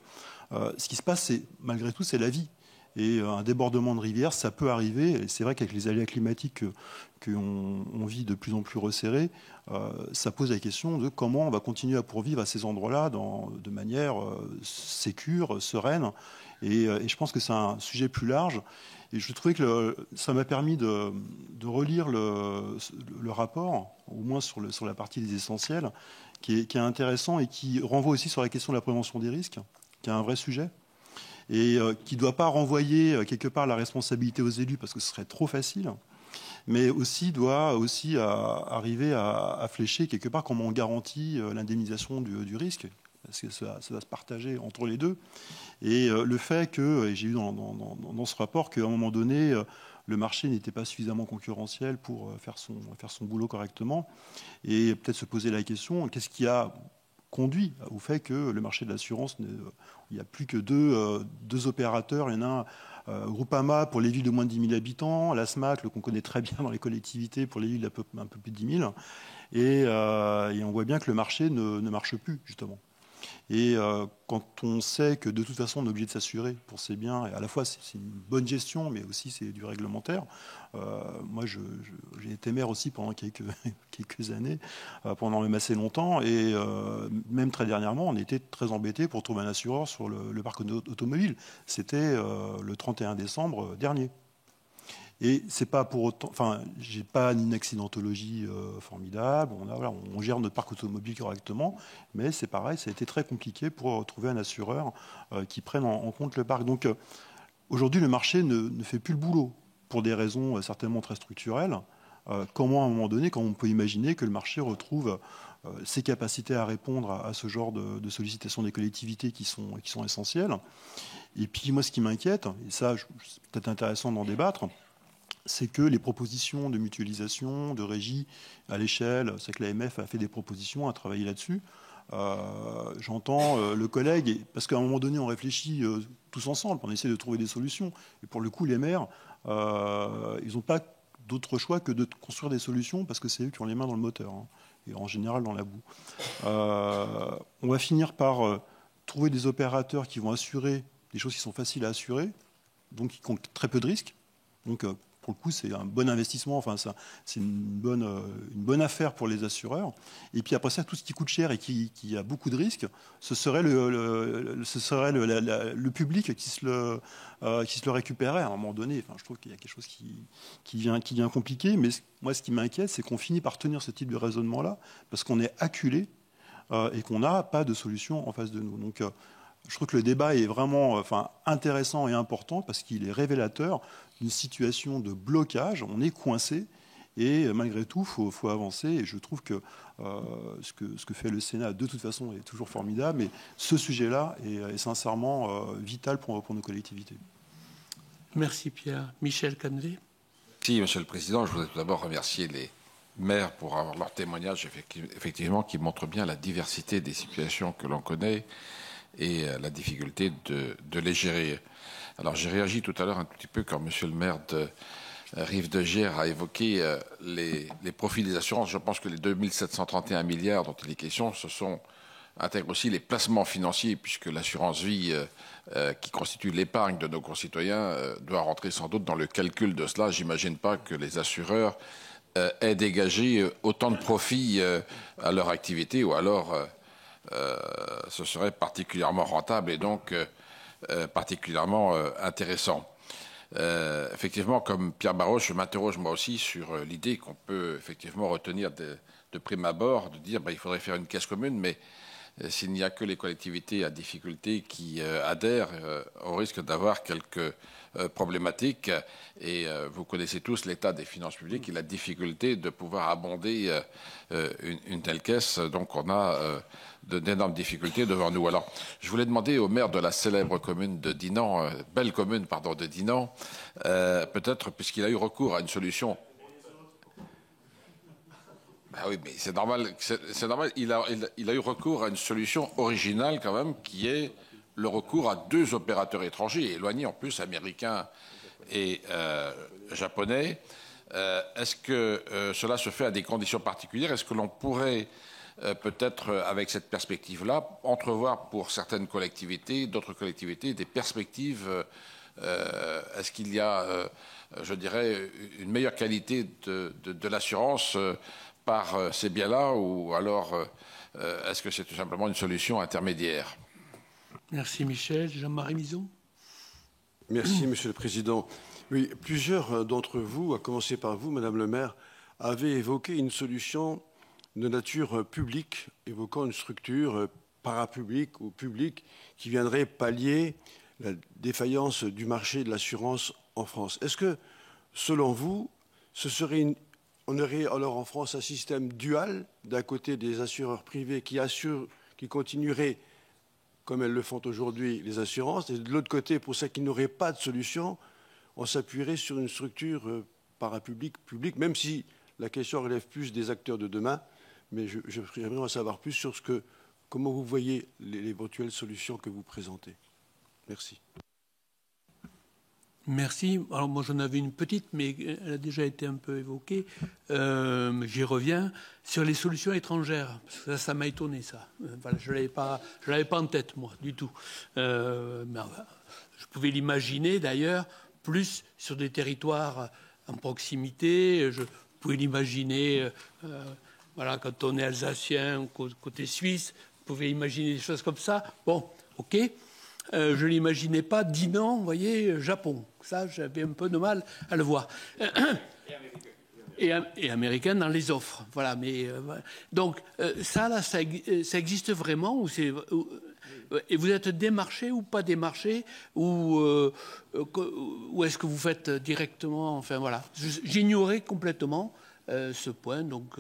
ce qui se passe, malgré tout, c'est la vie. Et un débordement de rivière, ça peut arriver. Et c'est vrai qu'avec les aléas climatiques qu'on vit de plus en plus resserrés, ça pose la question de comment on va continuer à pourvivre à ces endroits-là de manière sécure, sereine. Et je pense que c'est un sujet plus large. Et je trouvais que ça m'a permis de relire le rapport, au moins sur la partie des essentiels. qui est intéressant et qui renvoie aussi sur la question de la prévention des risques, qui est un vrai sujet, et qui ne doit pas renvoyer quelque part la responsabilité aux élus parce que ce serait trop facile, mais aussi doit aussi arriver à flécher quelque part comment on garantit l'indemnisation du risque, parce que ça va se partager entre les deux. Et le fait que, et j'ai eu dans ce rapport qu'à un moment donné, le marché n'était pas suffisamment concurrentiel pour faire son boulot correctement, et peut-être se poser la question, qu'est-ce qui a conduit au fait que le marché de l'assurance, il n'y a plus que deux opérateurs. Il y en a un, Groupama pour les villes de moins de 10 000 habitants, la SMAC, qu'on connaît très bien dans les collectivités, pour les villes d'un peu plus de 10 000. Et on voit bien que le marché ne marche plus, justement. Et quand on sait que de toute façon on est obligé de s'assurer pour ces biens, et à la fois c'est une bonne gestion, mais aussi c'est du réglementaire. Moi, j'ai été maire aussi pendant quelques années, pendant même assez longtemps, et même très dernièrement, on était très embêtés pour trouver un assureur sur le parc automobile. C'était le 31 décembre dernier. Et c'est pas pour autant, enfin, j'ai pas une accidentologie formidable. On gère notre parc automobile correctement, mais c'est pareil, ça a été très compliqué pour trouver un assureur qui prenne en compte le parc. Donc aujourd'hui, le marché ne fait plus le boulot pour des raisons certainement très structurelles. Comment à un moment donné, quand on peut imaginer que le marché retrouve ses capacités à répondre à ce genre de sollicitations des collectivités qui sont essentielles. Et puis moi, ce qui m'inquiète, et ça, c'est peut-être intéressant d'en débattre, c'est que les propositions de mutualisation, de régie à l'échelle, c'est que l'AMF a fait des propositions, a travaillé là-dessus. J'entends le collègue, parce qu'à un moment donné, on réfléchit tous ensemble, on essaie de trouver des solutions. Et pour le coup, les maires, ils n'ont pas d'autre choix que de construire des solutions, parce que c'est eux qui ont les mains dans le moteur, hein, et en général dans la boue. On va finir par trouver des opérateurs qui vont assurer des choses qui sont faciles à assurer, donc qui ont très peu de risques. Donc, pour le coup, c'est un bon investissement, enfin, c'est une bonne affaire pour les assureurs. Et puis après ça, tout ce qui coûte cher et qui a beaucoup de risques, ce serait le public qui se le récupérait à un moment donné. Enfin, je trouve qu'il y a quelque chose qui devient compliqué. Mais moi, ce qui m'inquiète, c'est qu'on finit par tenir ce type de raisonnement-là parce qu'on est acculé et qu'on n'a pas de solution en face de nous. Donc, je trouve que le débat est vraiment intéressant et important parce qu'il est révélateur d'une situation de blocage. On est coincé et malgré tout, il faut avancer. Et je trouve que ce que fait le Sénat, de toute façon, est toujours formidable. Mais ce sujet-là est sincèrement vital pour nos collectivités. Merci Pierre. Michel Canevet. Merci Monsieur le Président. Je voudrais tout d'abord remercier les maires pour avoir leur témoignage, effectivement, qui montre bien la diversité des situations que l'on connaît et la difficulté de les gérer. Alors j'ai réagi tout à l'heure un petit peu quand monsieur le maire de Rive-de-Gier a évoqué les profits des assurances. Je pense que les 2731 milliards dont il est question, intègrent aussi les placements financiers, puisque l'assurance vie qui constitue l'épargne de nos concitoyens doit rentrer sans doute dans le calcul de cela. J'imagine pas que les assureurs aient dégagé autant de profits à leur activité, ou alors ce serait particulièrement rentable et donc particulièrement intéressant. Effectivement, comme Pierre Barros, je m'interroge moi aussi sur l'idée qu'on peut effectivement retenir de prime abord, de dire il faudrait faire une caisse commune, mais s'il n'y a que les collectivités à difficulté qui adhèrent, on risque d'avoir quelques problématiques. Et vous connaissez tous l'état des finances publiques et la difficulté de pouvoir abonder une telle caisse. Donc on a d'énormes difficultés devant nous. Alors, je voulais demander au maire de la célèbre commune de Dinan, belle commune, pardon, de Dinan, peut-être, puisqu'il a eu recours à une solution. Ben oui, mais c'est normal. C'est normal. Il a eu recours à une solution originale quand même, qui est le recours à 2 opérateurs étrangers, éloignés en plus, américains et japonais. Est-ce que cela se fait à des conditions particulières? Est-ce que l'on pourrait peut-être, avec cette perspective-là, entrevoir pour certaines collectivités, d'autres collectivités, des perspectives? Est-ce qu'il y a, je dirais, une meilleure qualité de l'assurance par ces biens-là, ou alors est-ce que c'est tout simplement une solution intermédiaire? Merci Michel. Jean-Marie Mison. Merci Monsieur le Président. Oui, plusieurs d'entre vous, à commencer par vous, Madame le maire, avaient évoqué une solution de nature publique, évoquant une structure parapublique ou publique qui viendrait pallier la défaillance du marché de l'assurance en France. Est-ce que, selon vous, on aurait alors en France un système dual, d'un côté des assureurs privés qui continueraient, comme elles le font aujourd'hui, les assurances, et de l'autre côté, pour ceux qui n'auraient pas de solution, on s'appuierait sur une structure parapublique, publique, même si la question relève plus des acteurs de demain, mais j'aimerais en savoir plus sur comment vous voyez les éventuelles solutions que vous présentez. Merci. Merci. Alors moi j'en avais une petite, mais elle a déjà été un peu évoquée. J'y reviens sur les solutions étrangères. Parce que ça m'a étonné, ça. Voilà, je l'avais pas en tête, moi, du tout. Mais, je pouvais l'imaginer d'ailleurs plus sur des territoires en proximité. Je pouvais l'imaginer, voilà, quand on est alsacien, côté suisse, vous pouvez imaginer des choses comme ça. Bon, ok. Je ne l'imaginais pas Dinan, vous voyez, Japon. Ça, j'avais un peu de mal à le voir. Et américain dans les offres. Voilà. Mais, donc, ça existe vraiment et vous êtes démarché ou pas démarché ou est-ce que vous faites directement. Enfin, voilà. J'ignorais complètement ce point. Donc,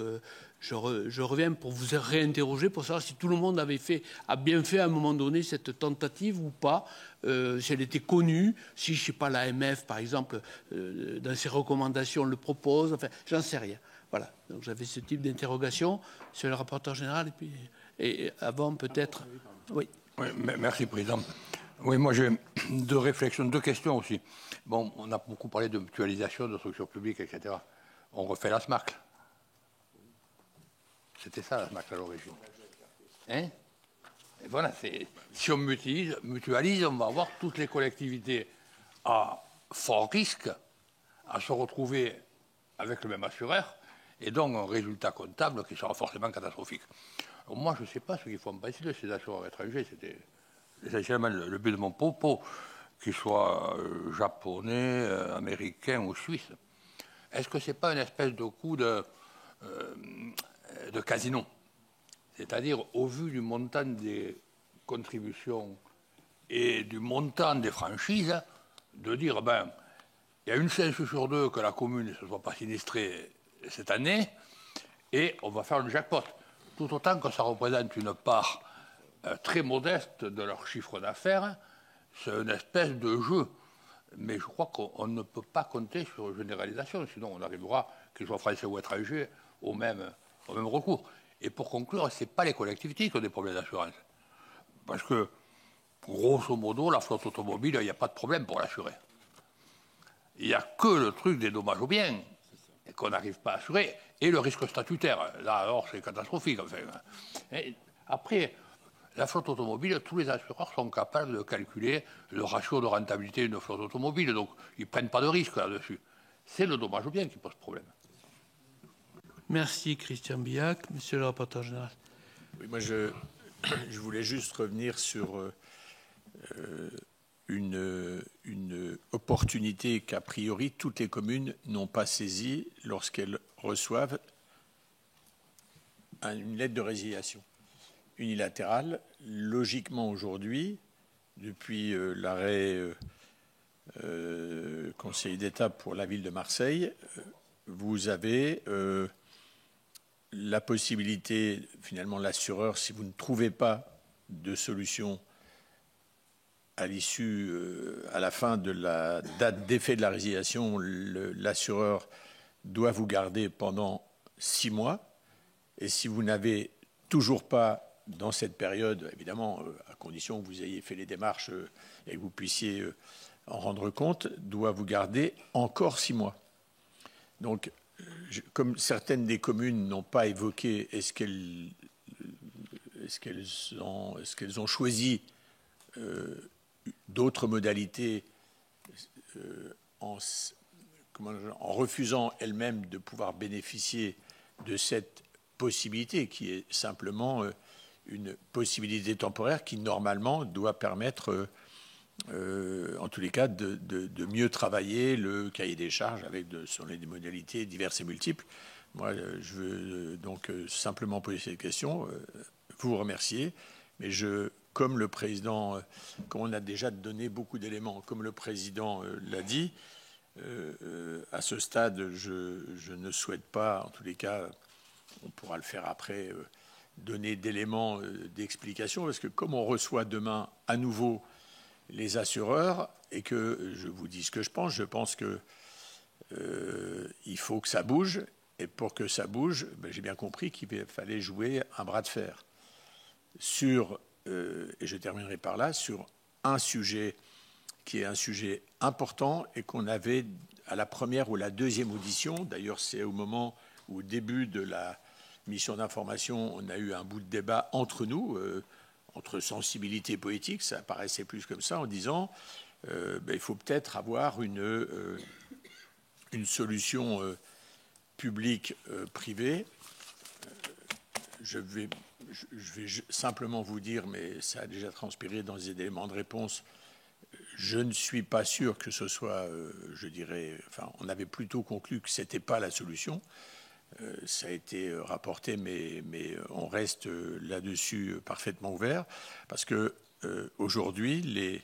je reviens pour vous réinterroger pour savoir si tout le monde a bien fait à un moment donné cette tentative ou pas, si elle était connue, si, je ne sais pas, l'AMF, par exemple, dans ses recommandations le propose, enfin, j'en sais rien. Voilà, donc j'avais ce type d'interrogation sur le rapporteur général et avant peut-être... Oui. Oui, merci, Président. Oui, moi j'ai deux réflexions, deux questions aussi. Bon, on a beaucoup parlé de mutualisation, de structures publiques, etc. On refait la SMAC. C'était ça, la SMAC, à l'origine. Hein? Et voilà, si on mutualise, on va avoir toutes les collectivités à fort risque à se retrouver avec le même assureur, et donc un résultat comptable qui sera forcément catastrophique. Alors moi, je ne sais pas ce qu'il faut en penser de ces assureurs étrangers. C'était essentiellement le but de mon propos, qu'ils soient japonais, américains ou suisses. Est-ce que ce n'est pas une espèce de coup de casino? C'est-à-dire, au vu du montant des contributions et du montant des franchises, de dire, ben, il y a une chance sur deux que la commune ne se soit pas sinistrée cette année, et on va faire le jackpot. Tout autant que ça représente une part très modeste de leur chiffre d'affaires, c'est une espèce de jeu. Mais je crois qu'on ne peut pas compter sur une généralisation, sinon on arrivera, qu'ils soient français ou étrangers, au même recours. Et pour conclure, ce n'est pas les collectivités qui ont des problèmes d'assurance. Parce que, grosso modo, la flotte automobile, il n'y a pas de problème pour l'assurer. Il n'y a que le truc des dommages aux biens qu'on n'arrive pas à assurer, et le risque statutaire. Là, alors, c'est catastrophique. Enfin. Et après, la flotte automobile, tous les assureurs sont capables de calculer le ratio de rentabilité d'une flotte automobile, donc ils ne prennent pas de risque là-dessus. C'est le dommage aux biens qui pose problème. Merci Christian Billac. Monsieur le rapporteur général. Oui, moi, je voulais juste revenir sur une opportunité qu'a priori toutes les communes n'ont pas saisie lorsqu'elles reçoivent une lettre de résiliation unilatérale. Logiquement, aujourd'hui, depuis l'arrêt Conseil d'État pour la ville de Marseille, vous avez la possibilité, finalement, l'assureur, si vous ne trouvez pas de solution à l'issue, à la fin de la date d'effet de la résiliation, l'assureur doit vous garder pendant 6 mois. Et si vous n'avez toujours pas, dans cette période, évidemment, à condition que vous ayez fait les démarches et que vous puissiez en rendre compte, doit vous garder encore 6 mois. Donc, comme certaines des communes n'ont pas évoqué, est-ce qu'elles ont choisi d'autres modalités en refusant elles-mêmes de pouvoir bénéficier de cette possibilité qui est simplement une possibilité temporaire qui normalement doit permettre en tous les cas de mieux travailler le cahier des charges avec sur les modalités diverses et multiples Moi, je veux donc simplement poser cette question, vous remercier, mais comme le président, comme on a déjà donné beaucoup d'éléments, comme le président l'a dit, à ce stade, je ne souhaite pas, en tous les cas, on pourra le faire après, donner d'éléments d'explication, parce que comme on reçoit demain à nouveau les assureurs, et que je vous dis ce que je pense que il faut que ça bouge, et pour que ça bouge, ben, j'ai bien compris qu'il fallait jouer un bras de fer sur, et je terminerai par là, sur un sujet qui est un sujet important et qu'on avait à la première ou la deuxième audition. D'ailleurs, c'est au moment où, au début de la mission d'information, on a eu un bout de débat entre nous, entre sensibilité politique, ça paraissait plus comme ça, en disant ben, il faut peut-être avoir une solution publique-privée. Je vais simplement vous dire, mais ça a déjà transpiré dans les éléments de réponse, je ne suis pas sûr que ce soit, je dirais, enfin, on avait plutôt conclu que ce n'était pas la solution. Ça a été rapporté, mais on reste là-dessus parfaitement ouvert, parce que aujourd'hui,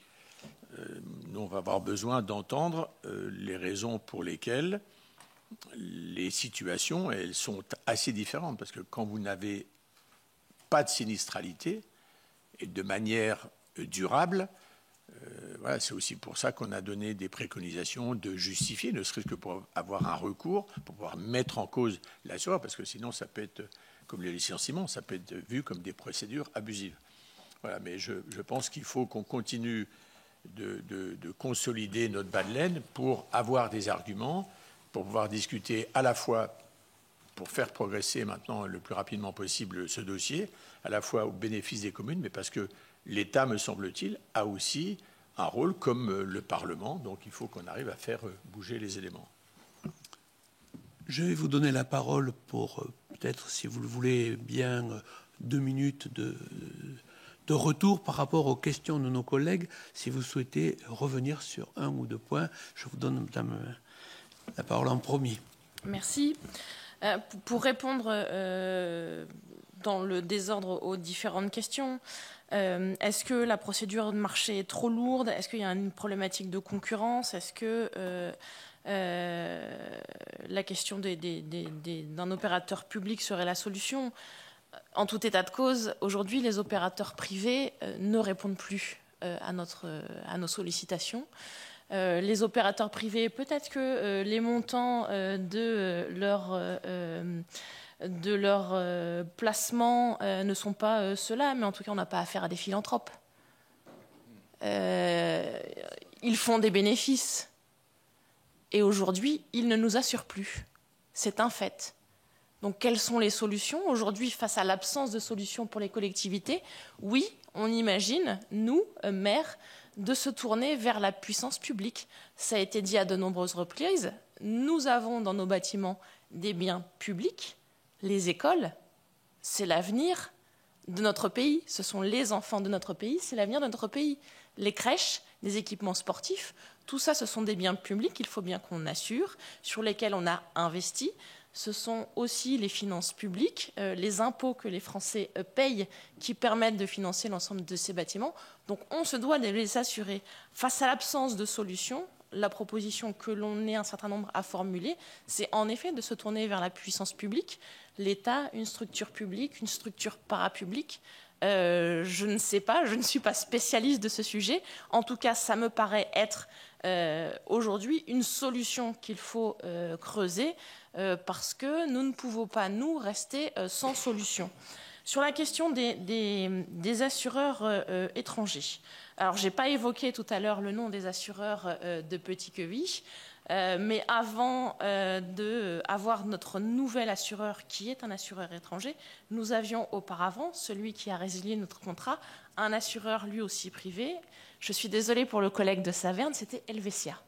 nous, on va avoir besoin d'entendre les raisons pour lesquelles les situations, elles sont assez différentes, parce que quand vous n'avez pas de sinistralité et de manière durable, voilà, c'est aussi pour ça qu'on a donné des préconisations de justifier, ne serait-ce que pour avoir un recours, pour pouvoir mettre en cause l'assureur, parce que sinon ça peut être, comme les licenciements, ça peut être vu comme des procédures abusives. Voilà, mais je pense qu'il faut qu'on continue de consolider notre bas de laine pour avoir des arguments, pour pouvoir discuter à la fois pour faire progresser maintenant le plus rapidement possible ce dossier, à la fois au bénéfice des communes, mais parce que l'État, me semble-t-il, a aussi un rôle comme le Parlement, donc il faut qu'on arrive à faire bouger les éléments. Je vais vous donner la parole pour peut-être, si vous le voulez bien, 2 minutes de retour par rapport aux questions de nos collègues. Si vous souhaitez revenir sur 1 ou 2 points, je vous donne, madame, la parole en premier. Merci. Pour répondre dans le désordre aux différentes questions, est-ce que la procédure de marché est trop lourde? Est-ce qu'il y a une problématique de concurrence? Est-ce que la question d'un opérateur public serait la solution? En tout état de cause, aujourd'hui, les opérateurs privés ne répondent plus à nos sollicitations. Les opérateurs privés, peut-être que les montants de leur placement ne sont pas ceux-là, mais en tout cas, on n'a pas affaire à des philanthropes. Ils font des bénéfices. Et aujourd'hui, ils ne nous assurent plus. C'est un fait. Donc, quelles sont les solutions? Aujourd'hui, face à l'absence de solutions pour les collectivités, oui, on imagine, nous, maires, de se tourner vers la puissance publique. Ça a été dit à de nombreuses reprises. Nous avons dans nos bâtiments des biens publics. Les écoles, c'est l'avenir de notre pays. Ce sont les enfants de notre pays, c'est l'avenir de notre pays. Les crèches, les équipements sportifs, tout ça, ce sont des biens publics, il faut bien qu'on assure, sur lesquels on a investi. Ce sont aussi les finances publiques, les impôts que les Français payent qui permettent de financer l'ensemble de ces bâtiments. Donc on se doit de les assurer. Face à l'absence de solutions, la proposition que l'on est un certain nombre à formuler, c'est en effet de se tourner vers la puissance publique, l'État, une structure publique, une structure parapublique. Je ne sais pas, je ne suis pas spécialiste de ce sujet. En tout cas, ça me paraît être aujourd'hui une solution qu'il faut creuser parce que nous ne pouvons pas, nous, rester sans solution. Sur la question des assureurs étrangers, alors je n'ai pas évoqué tout à l'heure le nom des assureurs de Petit Queville, mais avant d'avoir notre nouvel assureur qui est un assureur étranger, nous avions auparavant, celui qui a résilié notre contrat, un assureur lui aussi privé. Je suis désolée pour le collègue de Saverne, c'était Helvetia.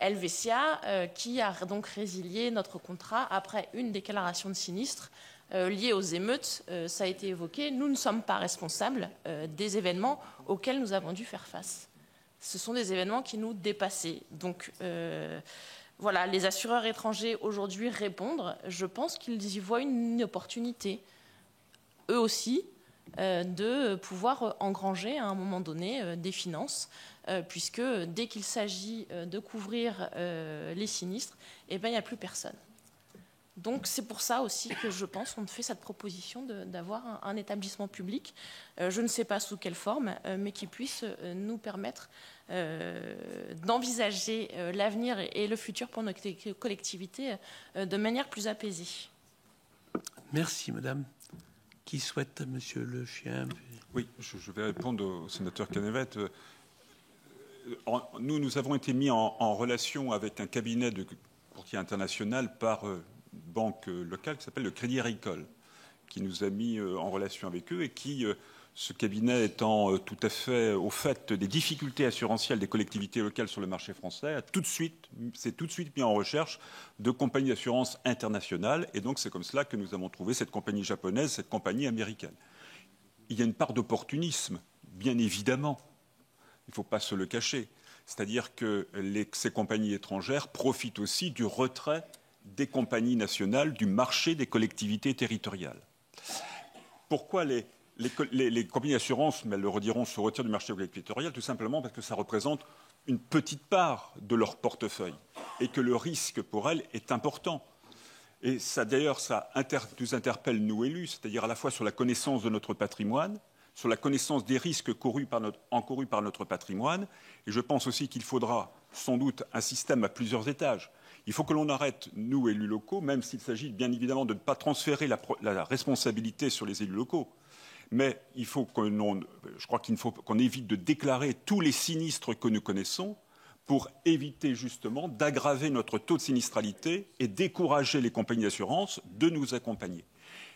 Helvetia qui a donc résilié notre contrat après une déclaration de sinistre liée aux émeutes. Ça a été évoqué. Nous ne sommes pas responsables des événements auxquels nous avons dû faire face. Ce sont des événements qui nous dépassaient. Donc, voilà, les assureurs étrangers aujourd'hui répondent. Je pense qu'ils y voient une opportunité, eux aussi, de pouvoir engranger à un moment donné des finances, puisque dès qu'il s'agit de couvrir les sinistres, eh ben, il n'y a plus personne. Donc c'est pour ça aussi que je pense qu'on fait cette proposition d'avoir un établissement public, je ne sais pas sous quelle forme, mais qui puisse nous permettre d'envisager l'avenir et le futur pour nos collectivités de manière plus apaisée. Merci, madame. Qui souhaite, monsieur Le Chien? Oui, je vais répondre au sénateur Canevet. Nous avons été mis en relation avec un cabinet de courtier international par banque locale qui s'appelle le Crédit Agricole, qui nous a mis en relation avec eux et qui, ce cabinet étant tout à fait au fait des difficultés assurantielles des collectivités locales sur le marché français, s'est tout de suite mis en recherche de compagnies d'assurance internationales. Et donc c'est comme cela que nous avons trouvé cette compagnie japonaise, cette compagnie américaine. Il y a une part d'opportunisme, bien évidemment. Il ne faut pas se le cacher. C'est-à-dire que ces compagnies étrangères profitent aussi du retrait des compagnies nationales du marché des collectivités territoriales. Pourquoi les compagnies d'assurance, mais elles le rediront, se retirent du marché des collectivités territoriales? Tout simplement parce que ça représente une petite part de leur portefeuille et que le risque pour elles est important. Et ça, d'ailleurs, nous interpelle, nous élus, c'est-à-dire à la fois sur la connaissance de notre patrimoine, sur la connaissance des risques encourus par notre patrimoine. Et je pense aussi qu'il faudra sans doute un système à plusieurs étages. Il faut que l'on arrête, nous, élus locaux, même s'il s'agit bien évidemment de ne pas transférer la responsabilité sur les élus locaux. Mais il faut je crois qu'il faut qu'on évite de déclarer tous les sinistres que nous connaissons pour éviter justement d'aggraver notre taux de sinistralité et décourager les compagnies d'assurance de nous accompagner.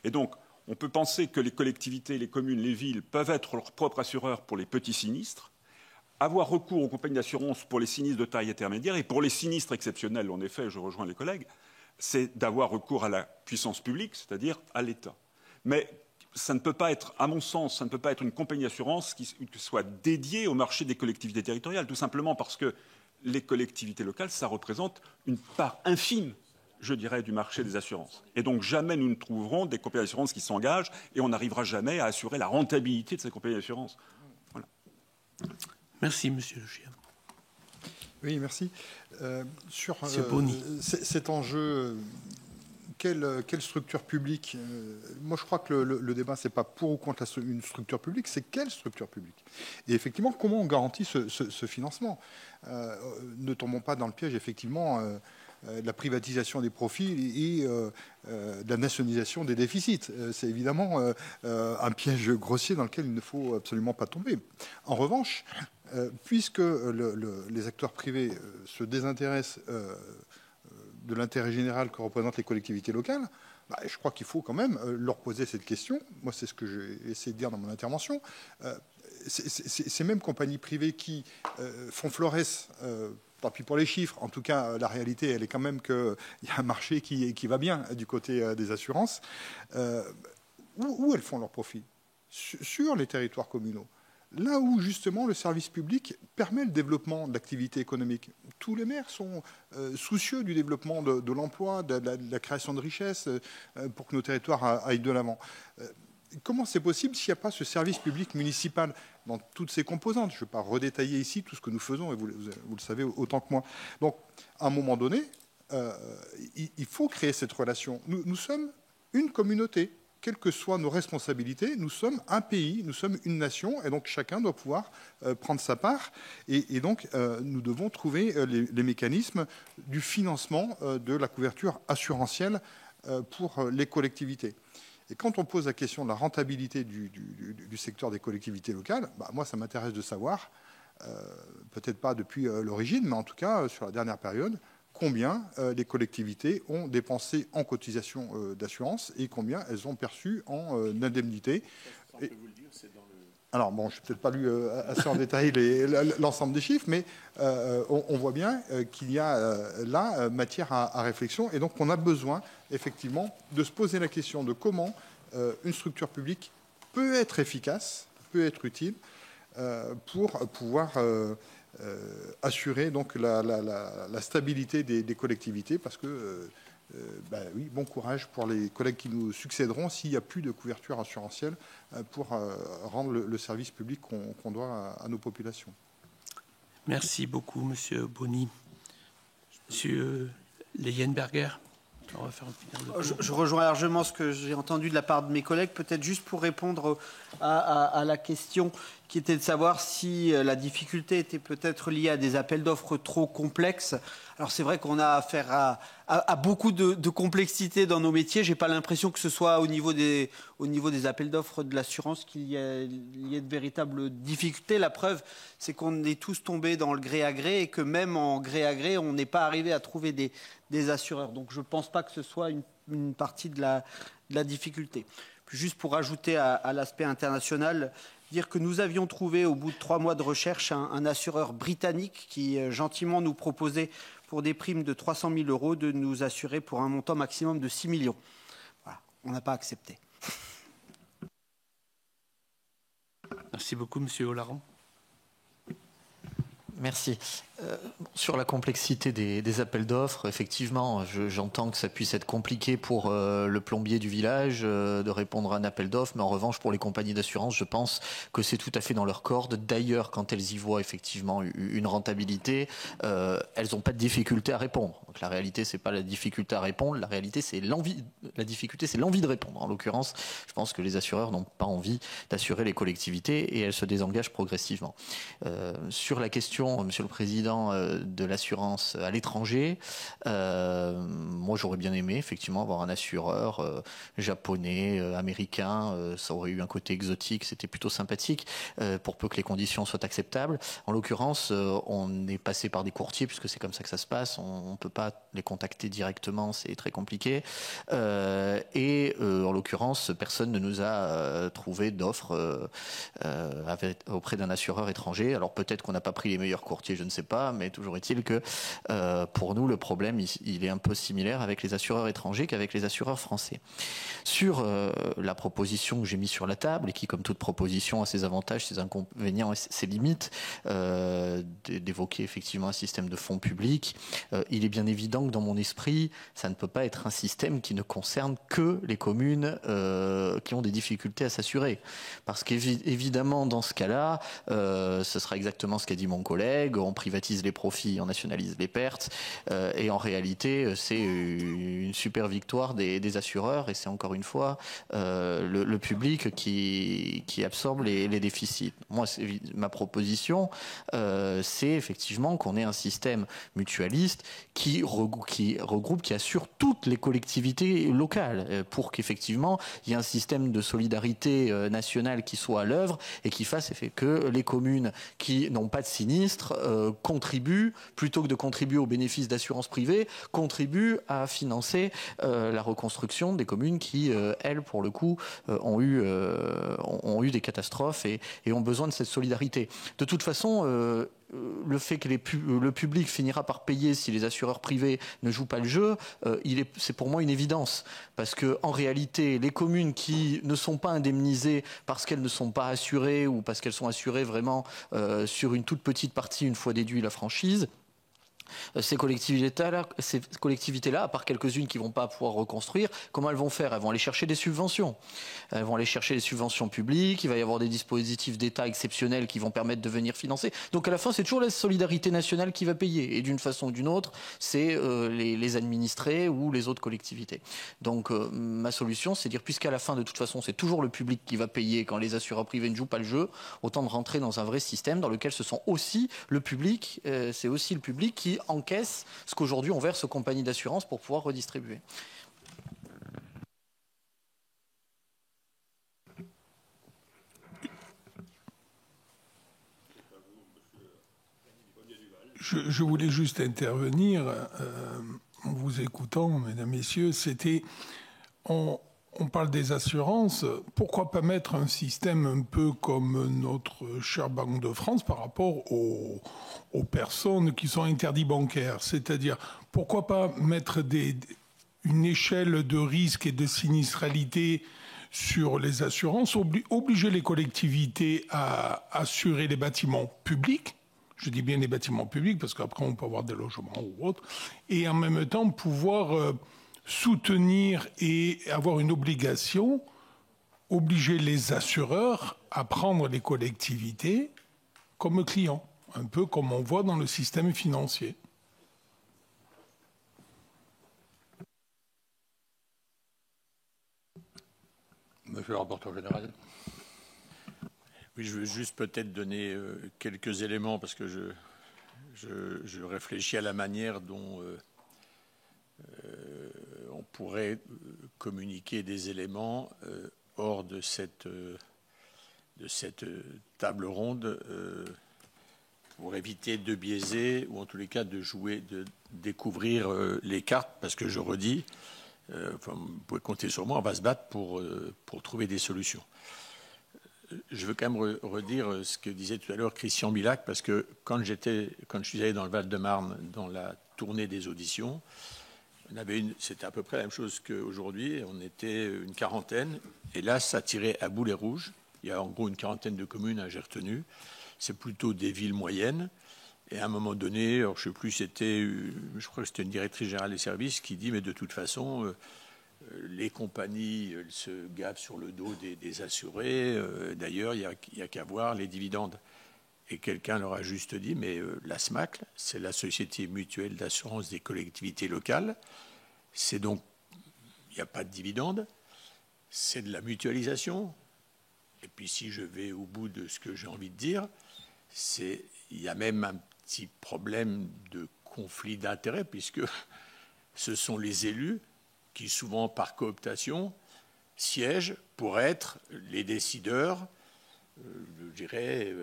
Et donc, on peut penser que les collectivités, les communes, les villes peuvent être leurs propres assureurs pour les petits sinistres, avoir recours aux compagnies d'assurance pour les sinistres de taille intermédiaire et pour les sinistres exceptionnels, en effet, je rejoins les collègues, c'est d'avoir recours à la puissance publique, c'est-à-dire à l'État. Mais ça ne peut pas être, à mon sens, ça ne peut pas être une compagnie d'assurance qui soit dédiée au marché des collectivités territoriales, tout simplement parce que les collectivités locales, ça représente une part infime, je dirais, du marché des assurances. Et donc jamais nous ne trouverons des compagnies d'assurance qui s'engagent et on n'arrivera jamais à assurer la rentabilité de ces compagnies d'assurance. Voilà. Merci, monsieur Le Chien. Oui, merci. Sur Boni. Cet enjeu, quelle structure publique moi, je crois que le débat, ce n'est pas pour ou contre une structure publique, c'est quelle structure publique. Et effectivement, comment on garantit ce financement? Ne tombons pas dans le piège, effectivement, de la privatisation des profits et de la nationalisation des déficits. C'est évidemment un piège grossier dans lequel il ne faut absolument pas tomber. En revanche, puisque les acteurs privés se désintéressent de l'intérêt général que représentent les collectivités locales, je crois qu'il faut quand même leur poser cette question. Moi, c'est ce que j'ai essayé de dire dans mon intervention. Ces mêmes compagnies privées qui font florès, tant pis pour les chiffres, en tout cas, la réalité, elle est quand même qu'il y a un marché qui va bien du côté des assurances. Où elles font leur profit? Sur les territoires communaux. Là où, justement, le service public permet le développement de l'activité économique. Tous les maires sont soucieux du développement de l'emploi, de la création de richesses, pour que nos territoires aillent de l'avant. Comment c'est possible s'il n'y a pas ce service public municipal dans toutes ses composantes? Je ne vais pas redétailler ici tout ce que nous faisons, et vous le savez autant que moi. Donc, à un moment donné, il faut créer cette relation. Nous sommes une communauté. Quelles que soient nos responsabilités, nous sommes un pays, nous sommes une nation, et donc chacun doit pouvoir prendre sa part. Et donc, nous devons trouver les mécanismes du financement de la couverture assurantielle pour les collectivités. Et quand on pose la question de la rentabilité du secteur des collectivités locales, moi, ça m'intéresse de savoir, peut-être pas depuis l'origine, mais en tout cas sur la dernière période, combien les collectivités ont dépensé en cotisation d'assurance et combien elles ont perçu en indemnité. Alors, bon, je n'ai peut-être pas lu assez en détail l'ensemble des chiffres, mais on voit bien qu'il y a là matière à réflexion. Et donc, on a besoin, effectivement, de se poser la question de comment une structure publique peut être efficace, peut être utile pour pouvoir assurer donc la stabilité des collectivités, parce que oui, bon courage pour les collègues qui nous succéderont s'il n'y a plus de couverture assurantielle pour rendre le service public qu'on doit à nos populations. Merci beaucoup, Monsieur Boni. Monsieur Leyenberger. Je rejoins largement ce que j'ai entendu de la part de mes collègues. Peut-être juste pour répondre à la question qui était de savoir si la difficulté était peut-être liée à des appels d'offres trop complexes. Alors c'est vrai qu'on a affaire à beaucoup de complexité dans nos métiers. Je n'ai pas l'impression que ce soit au niveau des appels d'offres de l'assurance qu'il y ait de véritables difficultés. La preuve, c'est qu'on est tous tombés dans le gré à gré et que même en gré à gré, on n'est pas arrivé à trouver des assureurs. Donc je ne pense pas que ce soit une partie de la difficulté. Puis juste pour ajouter à l'aspect international, dire que nous avions trouvé au bout de 3 mois de recherche un assureur britannique qui gentiment nous proposait pour des primes de 300 000 € de nous assurer pour un montant maximum de 6 millions. Voilà, on n'a pas accepté. Merci beaucoup, Monsieur Olaron. Merci. Sur la complexité des appels d'offres, effectivement, j'entends que ça puisse être compliqué pour le plombier du village de répondre à un appel d'offres, mais en revanche, pour les compagnies d'assurance, je pense que c'est tout à fait dans leur corde. D'ailleurs, quand elles y voient effectivement une rentabilité, elles n'ont pas de difficulté à répondre. Donc la réalité, c'est pas la difficulté à répondre, la réalité, c'est l'envie. La difficulté, c'est l'envie de répondre. En l'occurrence, je pense que les assureurs n'ont pas envie d'assurer les collectivités et elles se désengagent progressivement. Sur la question, Monsieur le Président, de l'assurance à l'étranger, moi j'aurais bien aimé effectivement avoir un assureur japonais, américain, ça aurait eu un côté exotique, c'était plutôt sympathique, pour peu que les conditions soient acceptables. En l'occurrence, on est passé par des courtiers puisque c'est comme ça que ça se passe, on ne peut pas les contacter directement, c'est très compliqué, et en l'occurrence personne ne nous a trouvé d'offres auprès d'un assureur étranger. Alors peut-être qu'on n'a pas pris les meilleurs courtiers, je ne sais pas, mais toujours est-il que pour nous, le problème, il est un peu similaire avec les assureurs étrangers qu'avec les assureurs français. Sur la proposition que j'ai mise sur la table, et qui, comme toute proposition, a ses avantages, ses inconvénients et ses limites, d'évoquer effectivement un système de fonds publics, il est bien évident que dans mon esprit, ça ne peut pas être un système qui ne concerne que les communes qui ont des difficultés à s'assurer. Parce qu'évidemment, dans ce cas-là, ce sera exactement ce qu'a dit mon collègue, on privatise les profits, on nationalise les pertes, et en réalité c'est une super victoire des assureurs, et c'est encore une fois le public qui absorbe les déficits. Moi, ma proposition, c'est effectivement qu'on ait un système mutualiste qui regroupe, qui assure toutes les collectivités locales, pour qu'effectivement il y ait un système de solidarité nationale qui soit à l'œuvre et qui fasse que les communes qui n'ont pas de sinistre contribuent, plutôt que de contribuer aux bénéfices d'assurance privée, contribuent à financer la reconstruction des communes qui, elles, pour le coup, ont eu des catastrophes et ont besoin de cette solidarité. De toute façon, le fait que le public finira par payer si les assureurs privés ne jouent pas le jeu, c'est pour moi une évidence. Parce que en réalité, les communes qui ne sont pas indemnisées parce qu'elles ne sont pas assurées ou parce qu'elles sont assurées vraiment sur une toute petite partie une fois déduit la franchise, ces collectivités-là, à part quelques-unes qui ne vont pas pouvoir reconstruire, comment elles vont faire? Elles vont aller chercher des subventions. Elles vont aller chercher des subventions publiques, il va y avoir des dispositifs d'État exceptionnels qui vont permettre de venir financer. Donc à la fin, c'est toujours la solidarité nationale qui va payer. Et d'une façon ou d'une autre, c'est les administrés ou les autres collectivités. Donc ma solution, c'est de dire, puisqu'à la fin, de toute façon, c'est toujours le public qui va payer quand les assureurs privés ne jouent pas le jeu, autant de rentrer dans un vrai système dans lequel ce sont aussi le public, c'est aussi le public qui encaisse ce qu'aujourd'hui on verse aux compagnies d'assurance pour pouvoir redistribuer. Je voulais juste intervenir en vous écoutant, mesdames, messieurs. On parle des assurances. Pourquoi pas mettre un système un peu comme notre chère Banque de France par rapport aux personnes qui sont interdites bancaires? C'est-à-dire, pourquoi pas mettre une échelle de risque et de sinistralité sur les assurances, obliger les collectivités à assurer les bâtiments publics, Je dis bien des bâtiments publics parce qu'après on peut avoir des logements ou autres. Et en même temps pouvoir soutenir et avoir une obligation, obliger les assureurs à prendre les collectivités comme clients, un peu comme on voit dans le système financier. Monsieur le rapporteur général. Oui, je veux juste peut-être donner quelques éléments parce que je réfléchis à la manière dont on pourrait communiquer des éléments hors de cette table ronde pour éviter de biaiser ou en tous les cas de jouer, de découvrir les cartes parce que je redis, vous pouvez compter sur moi, on va se battre pour trouver des solutions. Je veux quand même redire ce que disait tout à l'heure Christian Milac, parce que quand je suis allé dans le Val-de-Marne dans la tournée des auditions, c'était à peu près la même chose qu'aujourd'hui. On était une quarantaine, et là, ça tirait à boulet rouge. Il y a en gros une quarantaine de communes, j'ai retenu. C'est plutôt des villes moyennes. Et à un moment donné, alors je ne sais plus, je crois que c'était une directrice générale des services qui dit, mais de toute façon, les compagnies se gavent sur le dos des assurés. D'ailleurs, il n'y a qu'à voir les dividendes. Et quelqu'un leur a juste dit, mais la SMAC, c'est la Société mutuelle d'assurance des collectivités locales. C'est donc, il n'y a pas de dividendes, c'est de la mutualisation. Et puis si je vais au bout de ce que j'ai envie de dire, il y a même un petit problème de conflit d'intérêts, puisque ce sont les élus qui, souvent par cooptation, siègent pour être les décideurs, je dirais,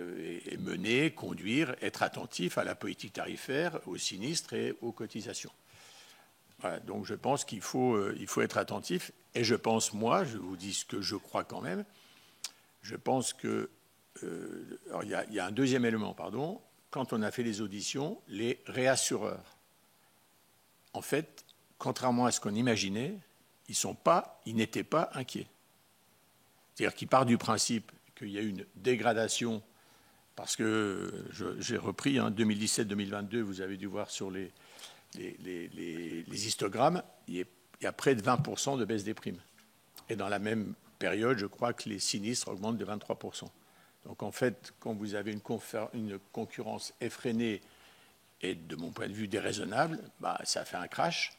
et mener, conduire, être attentifs à la politique tarifaire, aux sinistres et aux cotisations. Voilà, donc je pense qu'il faut être attentif. Et je pense, moi, je vous dis ce que je crois quand même, je pense que... alors il y a un deuxième élément, pardon. Quand on a fait les auditions, les réassureurs, en fait, contrairement à ce qu'on imaginait, ils n'étaient pas inquiets. C'est-à-dire qu'ils partent du principe qu'il y a une dégradation, parce que j'ai repris 2017-2022, vous avez dû voir sur les histogrammes, il y a près de 20% de baisse des primes. Et dans la même période, je crois que les sinistres augmentent de 23%. Donc en fait, quand vous avez une concurrence effrénée et de mon point de vue déraisonnable, ça fait un crash.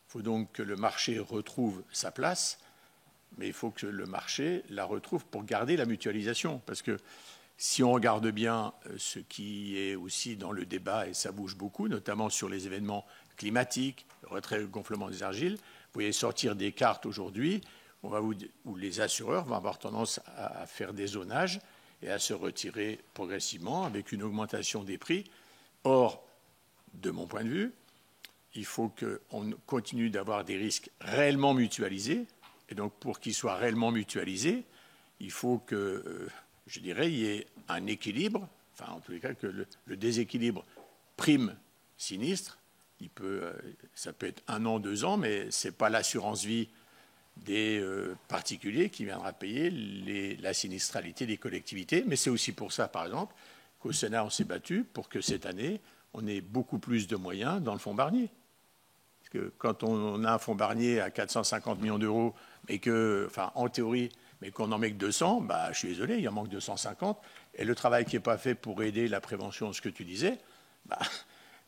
Il faut donc que le marché retrouve sa place, mais il faut que le marché la retrouve pour garder la mutualisation. Parce que si on regarde bien ce qui est aussi dans le débat, et ça bouge beaucoup, notamment sur les événements climatiques, le retrait et le gonflement des argiles, vous voyez sortir des cartes aujourd'hui où les assureurs vont avoir tendance à faire des zonages et à se retirer progressivement avec une augmentation des prix. Or, de mon point de vue, il faut qu'on continue d'avoir des risques réellement mutualisés. Et donc, pour qu'ils soient réellement mutualisés, il faut que, je dirais, il y ait un équilibre, enfin, en tous les cas, que le déséquilibre prime sinistre, ça peut être 1 an, 2 ans, mais ce n'est pas l'assurance vie des particuliers qui viendra payer la sinistralité des collectivités. Mais c'est aussi pour ça, par exemple, qu'au Sénat, on s'est battu pour que cette année, on ait beaucoup plus de moyens dans le fonds Barnier. Parce que quand on a un fonds Barnier à 450 millions d'euros, mais que, enfin, en théorie, mais qu'on n'en met que 200, je suis désolé, il en manque 250. Et le travail qui n'est pas fait pour aider la prévention, ce que tu disais,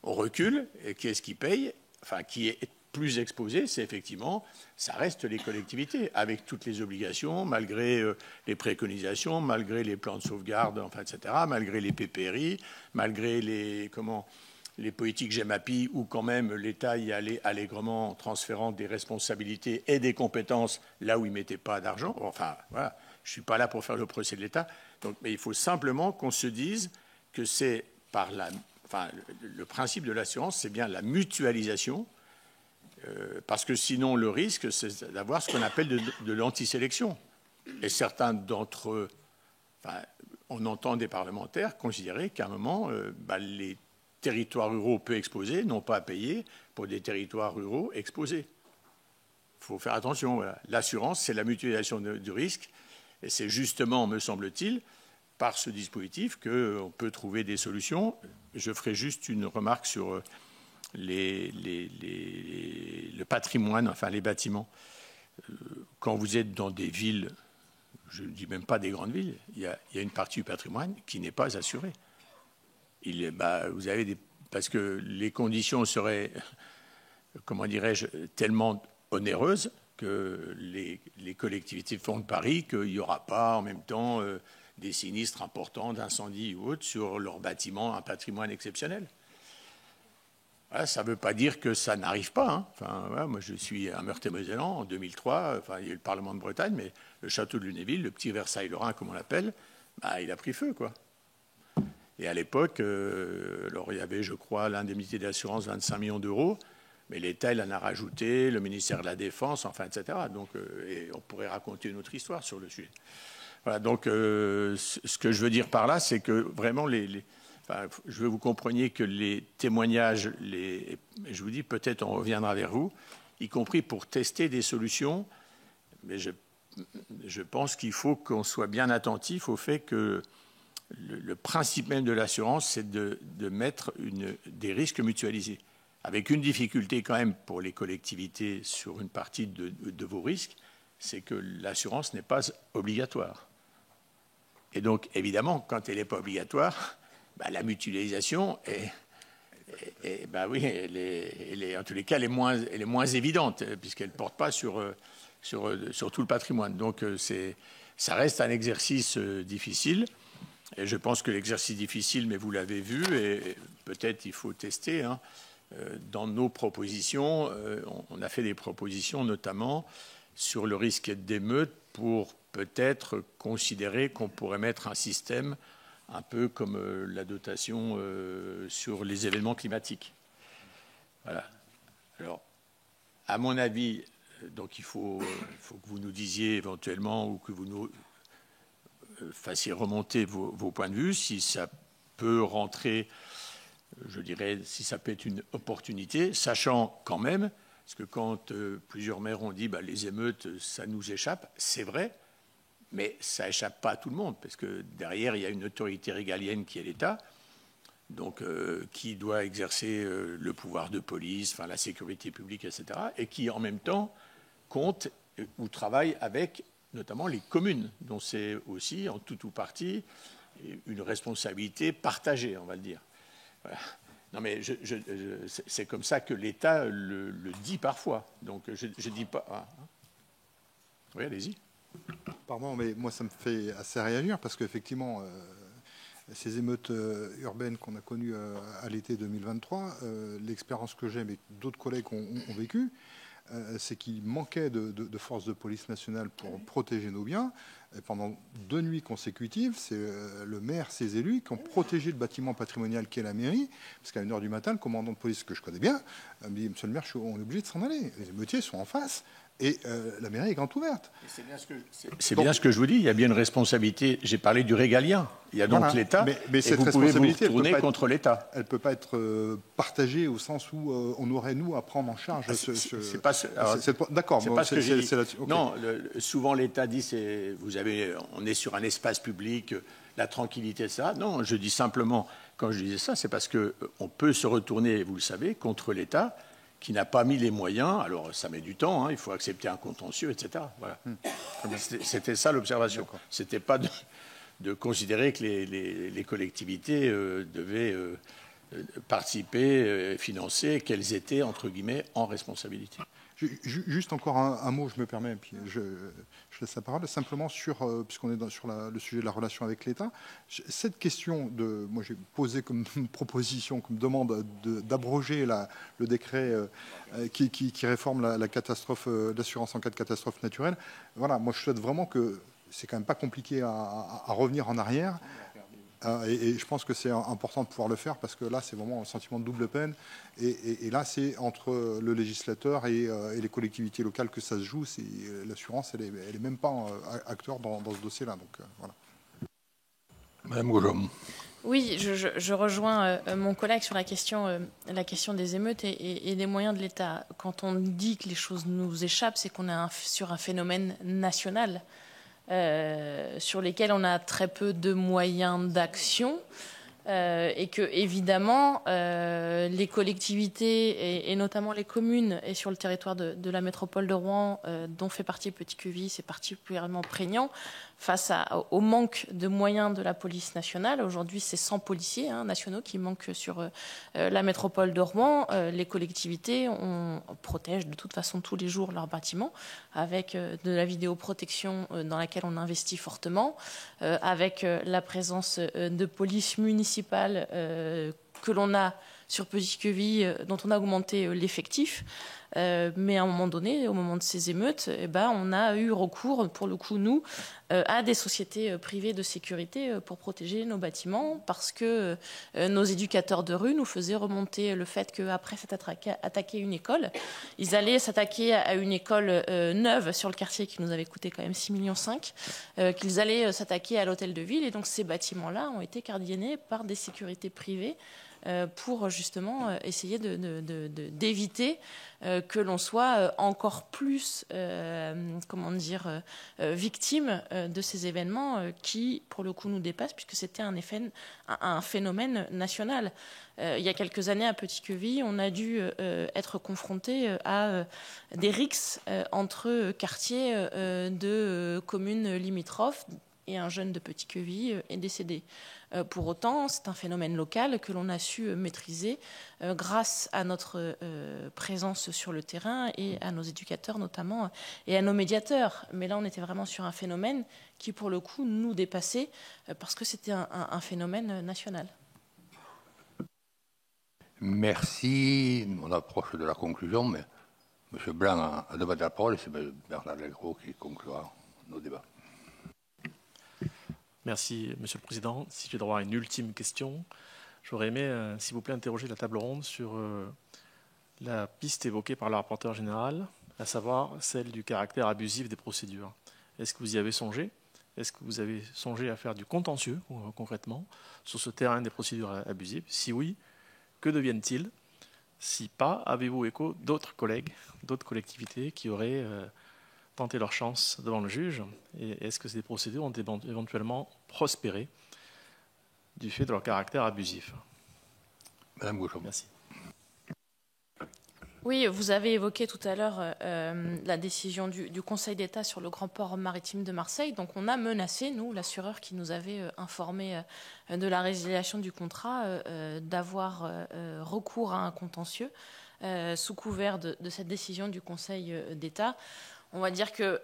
on recule. Et qui est-ce qui paye? Enfin, qui est plus exposé, c'est effectivement, ça reste les collectivités, avec toutes les obligations, malgré les préconisations, malgré les plans de sauvegarde, enfin, etc., malgré les PPRI, malgré les politiques GEMAPI, où quand même l'État y allait allègrement en transférant des responsabilités et des compétences là où il ne mettait pas d'argent. Enfin, voilà, je ne suis pas là pour faire le procès de l'État. Mais il faut simplement qu'on se dise que c'est le principe de l'assurance, c'est bien la mutualisation, parce que sinon, le risque, c'est d'avoir ce qu'on appelle de l'antisélection. Et certains d'entre eux, on entend des parlementaires considérer qu'à un moment, les territoires ruraux peu exposés n'ont pas à payer pour des territoires ruraux exposés. Il faut faire attention. Voilà. L'assurance, c'est la mutualisation du risque. Et c'est justement, me semble-t-il, par ce dispositif qu'on peut trouver des solutions. Je ferai juste une remarque sur le patrimoine, enfin les bâtiments. Quand vous êtes dans des villes, je ne dis même pas des grandes villes, il y a une partie du patrimoine qui n'est pas assurée. Vous avez parce que les conditions seraient, comment dirais-je, tellement onéreuses que les collectivités font de Paris qu'il n'y aura pas en même temps des sinistres importants d'incendie ou autres sur leurs bâtiments, un patrimoine exceptionnel. Voilà, ça ne veut pas dire que ça n'arrive pas. Hein. Enfin, voilà, moi, je suis à Meurthe-et-Mosellans en 2003. Enfin, il y a eu le Parlement de Bretagne, mais le château de Lunéville, le petit Versailles-Lorrain, comme on l'appelle, il a pris feu, quoi. Et à l'époque, alors il y avait, je crois, l'indemnité d'assurance 25 millions d'euros, mais l'État, il en a rajouté, le ministère de la Défense, enfin, etc. Donc, et on pourrait raconter une autre histoire sur le sujet. Voilà, donc, ce que je veux dire par là, c'est que vraiment, je veux que vous compreniez que les témoignages, je vous dis, peut-être on reviendra vers vous, y compris pour tester des solutions, mais je pense qu'il faut qu'on soit bien attentif au fait que le principe même de l'assurance, c'est de mettre des risques mutualisés, avec une difficulté quand même pour les collectivités sur une partie de vos risques, c'est que l'assurance n'est pas obligatoire. Et donc, évidemment, quand elle n'est pas obligatoire, la mutualisation oui, elle est, en tous les cas, elle est moins évidente, puisqu'elle ne porte pas sur tout le patrimoine. Donc, ça reste un exercice difficile. Et je pense que l'exercice difficile, mais vous l'avez vu, et peut-être il faut tester. Hein, dans nos propositions, on a fait des propositions notamment sur le risque d'émeute pour peut-être considérer qu'on pourrait mettre un système un peu comme la dotation sur les événements climatiques. Voilà. Alors, à mon avis, donc il faut que vous nous disiez éventuellement ou que vous nous fassiez remonter vos points de vue, si ça peut rentrer, je dirais, si ça peut être une opportunité, sachant quand même, parce que quand plusieurs maires ont dit les émeutes, ça nous échappe, c'est vrai, mais ça n'échappe pas à tout le monde, parce que derrière, il y a une autorité régalienne qui est l'État, donc qui doit exercer le pouvoir de police, enfin la sécurité publique, etc., et qui en même temps compte ou travaille avec notamment les communes, dont c'est aussi en tout ou partie une responsabilité partagée, on va le dire. Voilà. Non mais c'est comme ça que l'État le dit parfois. Donc je ne dis pas... Ah. Oui, allez-y. Pardon, mais moi ça me fait assez réagir parce qu'effectivement, ces émeutes urbaines qu'on a connues à l'été 2023, l'expérience que j'ai, mais que d'autres collègues ont vécu, c'est qu'il manquait de forces de police nationale pour protéger nos biens. Et pendant 2 nuits consécutives, c'est le maire, ses élus, qui ont protégé le bâtiment patrimonial qu'est la mairie, parce qu'à 1h du matin, le commandant de police, que je connais bien, me dit « Monsieur le maire, on est obligé de s'en aller. Les émeutiers sont en face. » Et la mairie est grande ouverte. C'est bien ce que je vous dis. Il y a bien une responsabilité. J'ai parlé du régalien. Il y a donc voilà, l'État. Mais cette responsabilité, vous tourner contre l'État. Elle ne peut pas être partagée au sens où on aurait, nous, à prendre en charge. D'accord. Non, souvent l'État dit on est sur un espace public, la tranquillité, ça. Non, je dis simplement, quand je disais ça, c'est parce qu'on peut se retourner, vous le savez, contre l'État qui n'a pas mis les moyens, alors ça met du temps, hein, il faut accepter un contentieux, etc. Voilà. C'était ça l'observation. C'était pas de considérer que les collectivités devaient participer, financer, qu'elles étaient, entre guillemets, en responsabilité. Juste encore un mot, je me permets, puis je laisse la parole, simplement puisqu'on est sur le sujet de la relation avec l'État, cette question moi j'ai posé comme proposition, comme demande d'abroger le décret qui réforme la catastrophe, l'assurance en cas de catastrophe naturelle. Voilà, moi je souhaite vraiment que c'est quand même pas compliqué à revenir en arrière. Et je pense que c'est important de pouvoir le faire parce que là, c'est vraiment un sentiment de double peine. Et là, c'est entre le législateur et les collectivités locales que ça se joue. L'assurance, elle est même pas acteur dans ce dossier-là. Donc voilà. Madame Goujon. Oui, je rejoins mon collègue sur la question des émeutes et des moyens de l'État. Quand on dit que les choses nous échappent, c'est qu'on est sur un phénomène national. sur lesquels on a très peu de moyens d'action. Et que évidemment les collectivités et notamment les communes et sur le territoire de la métropole de Rouen dont fait partie Petit-Quevilly, c'est particulièrement prégnant face au manque de moyens de la police nationale. Aujourd'hui, c'est 100 policiers nationaux qui manquent sur la métropole de Rouen. Les collectivités protègent de toute façon tous les jours leurs bâtiments avec de la vidéoprotection dans laquelle on investit fortement, avec la présence de police municipale que l'on a sur Petit-Quevilly, dont on a augmenté l'effectif. Mais à un moment donné, au moment de ces émeutes, on a eu recours, pour le coup, nous, à des sociétés privées de sécurité pour protéger nos bâtiments, parce que nos éducateurs de rue nous faisaient remonter le fait qu'après s'être attaqué une école, ils allaient s'attaquer à une école neuve sur le quartier qui nous avait coûté quand même 6,5 millions, qu'ils allaient s'attaquer à l'hôtel de ville. Et donc ces bâtiments-là ont été gardiennés par des sécurités privées pour justement essayer d'éviter que l'on soit encore plus victime de ces événements qui, pour le coup, nous dépassent, puisque c'était un phénomène national. Il y a quelques années, à Petit-Quevilly, on a dû être confronté à des rixes entre quartiers de communes limitrophes, et un jeune de Petit-Quevilly est décédé. Pour autant, c'est un phénomène local que l'on a su maîtriser grâce à notre présence sur le terrain et à nos éducateurs notamment et à nos médiateurs. Mais là, on était vraiment sur un phénomène qui, pour le coup, nous dépassait parce que c'était un phénomène national. Merci. On approche de la conclusion, mais M. Blanc a demandé la parole et c'est Bernard Delcros qui conclura nos débats. Merci, Monsieur le Président. Si j'ai droit à une ultime question, j'aurais aimé, s'il vous plaît, interroger la table ronde sur la piste évoquée par le rapporteur général, à savoir celle du caractère abusif des procédures. Est-ce que vous y avez songé ? Est-ce que vous avez songé à faire du contentieux, concrètement, sur ce terrain des procédures abusives ? Si oui, que deviennent-ils ? Si pas, avez-vous écho d'autres collègues, d'autres collectivités qui auraient tenter leur chance devant le juge, et est-ce que ces procédures ont éventuellement prospéré du fait de leur caractère abusif ? Madame Gauchon. Merci. Oui, vous avez évoqué tout à l'heure la décision du Conseil d'État sur le grand port maritime de Marseille. Donc on a menacé, nous, l'assureur qui nous avait informé de la résiliation du contrat, d'avoir recours à un contentieux sous couvert de cette décision du Conseil d'État. On va dire que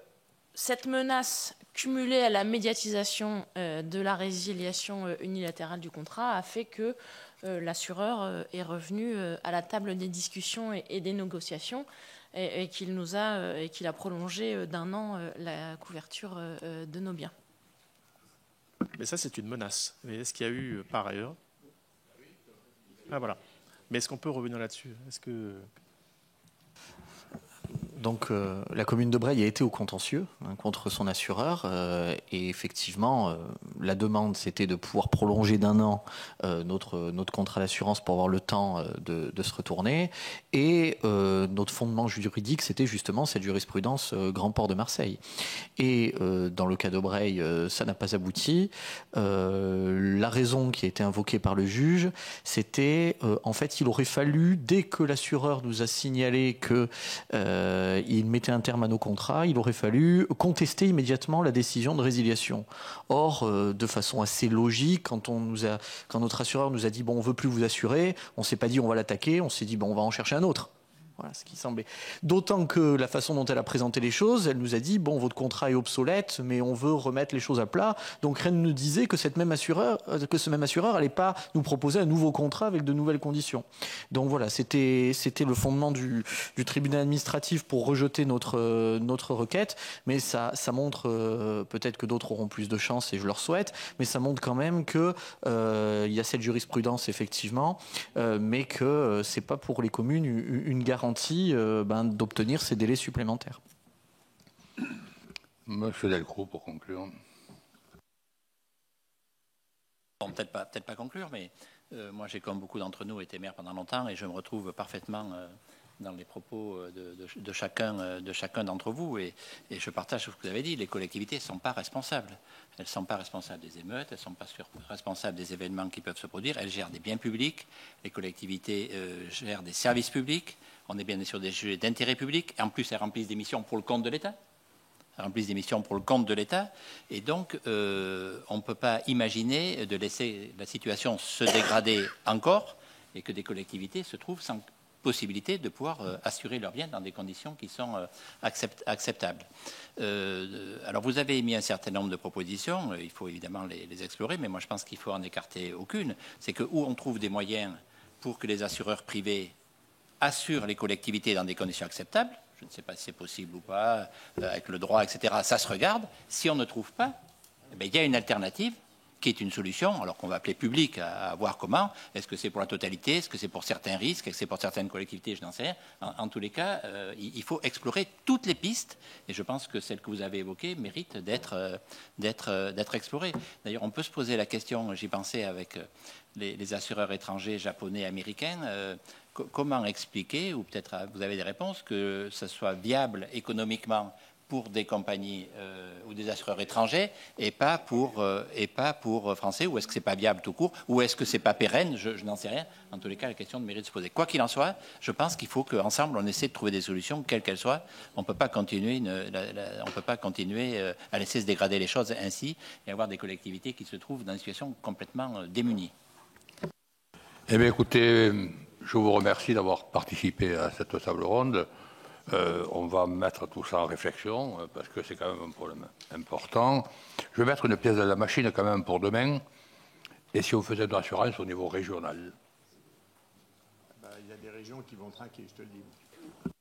cette menace, cumulée à la médiatisation de la résiliation unilatérale du contrat, a fait que l'assureur est revenu à la table des discussions et des négociations et qu'il a prolongé d'1 an la couverture de nos biens. Mais ça, c'est une menace. Mais est-ce qu'il y a eu par ailleurs... Ah voilà. Mais est-ce qu'on peut revenir là-dessus ? Est-ce que... Donc la commune de Breil a été au contentieux contre son assureur et effectivement la demande c'était de pouvoir prolonger d'1 an notre contrat d'assurance pour avoir le temps de se retourner et notre fondement juridique c'était justement cette jurisprudence Grand Port de Marseille. Et dans le cas de Breil ça n'a pas abouti. La raison qui a été invoquée par le juge c'était en fait il aurait fallu dès que l'assureur nous a signalé que il mettait un terme à nos contrats, il aurait fallu contester immédiatement la décision de résiliation. Or, de façon assez logique, quand notre assureur nous a dit bon, on veut plus vous assurer, on s'est pas dit on va l'attaquer, on s'est dit bon, on va en chercher un autre. Voilà ce qui semblait. D'autant que la façon dont elle a présenté les choses, elle nous a dit bon, votre contrat est obsolète, mais on veut remettre les choses à plat. Donc rien ne nous disait que ce même assureur allait pas nous proposer un nouveau contrat avec de nouvelles conditions. Donc voilà, c'était le fondement du tribunal administratif pour rejeter notre requête. Mais ça montre peut-être que d'autres auront plus de chance et je leur souhaite. Mais ça montre quand même que il y a cette jurisprudence effectivement, mais que c'est pas pour les communes une garantie d'obtenir ces délais supplémentaires. Monsieur Delcros, pour conclure. Bon, peut-être pas conclure, mais moi j'ai, comme beaucoup d'entre nous, été maire pendant longtemps et je me retrouve parfaitement dans les propos de chacun d'entre vous, et je partage ce que vous avez dit. Les collectivités ne sont pas responsables. Elles ne sont pas responsables des émeutes, elles ne sont pas responsables des événements qui peuvent se produire. Elles gèrent des biens publics, les collectivités gèrent des services publics. On est bien sur des sujets d'intérêt public. Et en plus, elles remplissent des missions pour le compte de l'État. Et donc, on ne peut pas imaginer de laisser la situation se dégrader encore et que des collectivités se trouvent sans possibilité de pouvoir assurer leurs biens dans des conditions qui sont acceptables. Alors, vous avez émis un certain nombre de propositions. Il faut évidemment les explorer, mais moi, je pense qu'il faut en écarter aucune. C'est que où on trouve des moyens pour que les assureurs privés assurent les collectivités dans des conditions acceptables, je ne sais pas si c'est possible ou pas, avec le droit, etc., ça se regarde. Si on ne trouve pas, eh bien, il y a une alternative qui est une solution, alors qu'on va appeler public à voir comment. Est-ce que c'est pour la totalité? Est-ce que c'est pour certains risques? Est-ce que c'est pour certaines collectivités? Je n'en sais rien. En tous les cas, il faut explorer toutes les pistes, et je pense que celle que vous avez évoquée mérite d'être explorée. D'ailleurs, on peut se poser la question, j'y pensais avec les assureurs étrangers, japonais, américains, comment expliquer, ou peut-être vous avez des réponses, que ce soit viable économiquement pour des compagnies ou des assureurs étrangers et pas pour français, ou est-ce que c'est pas viable tout court, ou est-ce que c'est pas pérenne, je n'en sais rien. En tous les cas, la question mérite de se poser. Quoi qu'il en soit, je pense qu'il faut qu'ensemble on essaie de trouver des solutions, quelles qu'elles soient. On ne peut pas continuer, à laisser se dégrader les choses ainsi et avoir des collectivités qui se trouvent dans une situation complètement démunie. Eh bien, écoutez, je vous remercie d'avoir participé à cette table ronde. On va mettre tout ça en réflexion, parce que c'est quand même un problème important. Je vais mettre une pièce dans la machine quand même pour demain. Et si on faisait de l'assurance au niveau régional? Il y a des régions qui vont trinquer, je te le dis.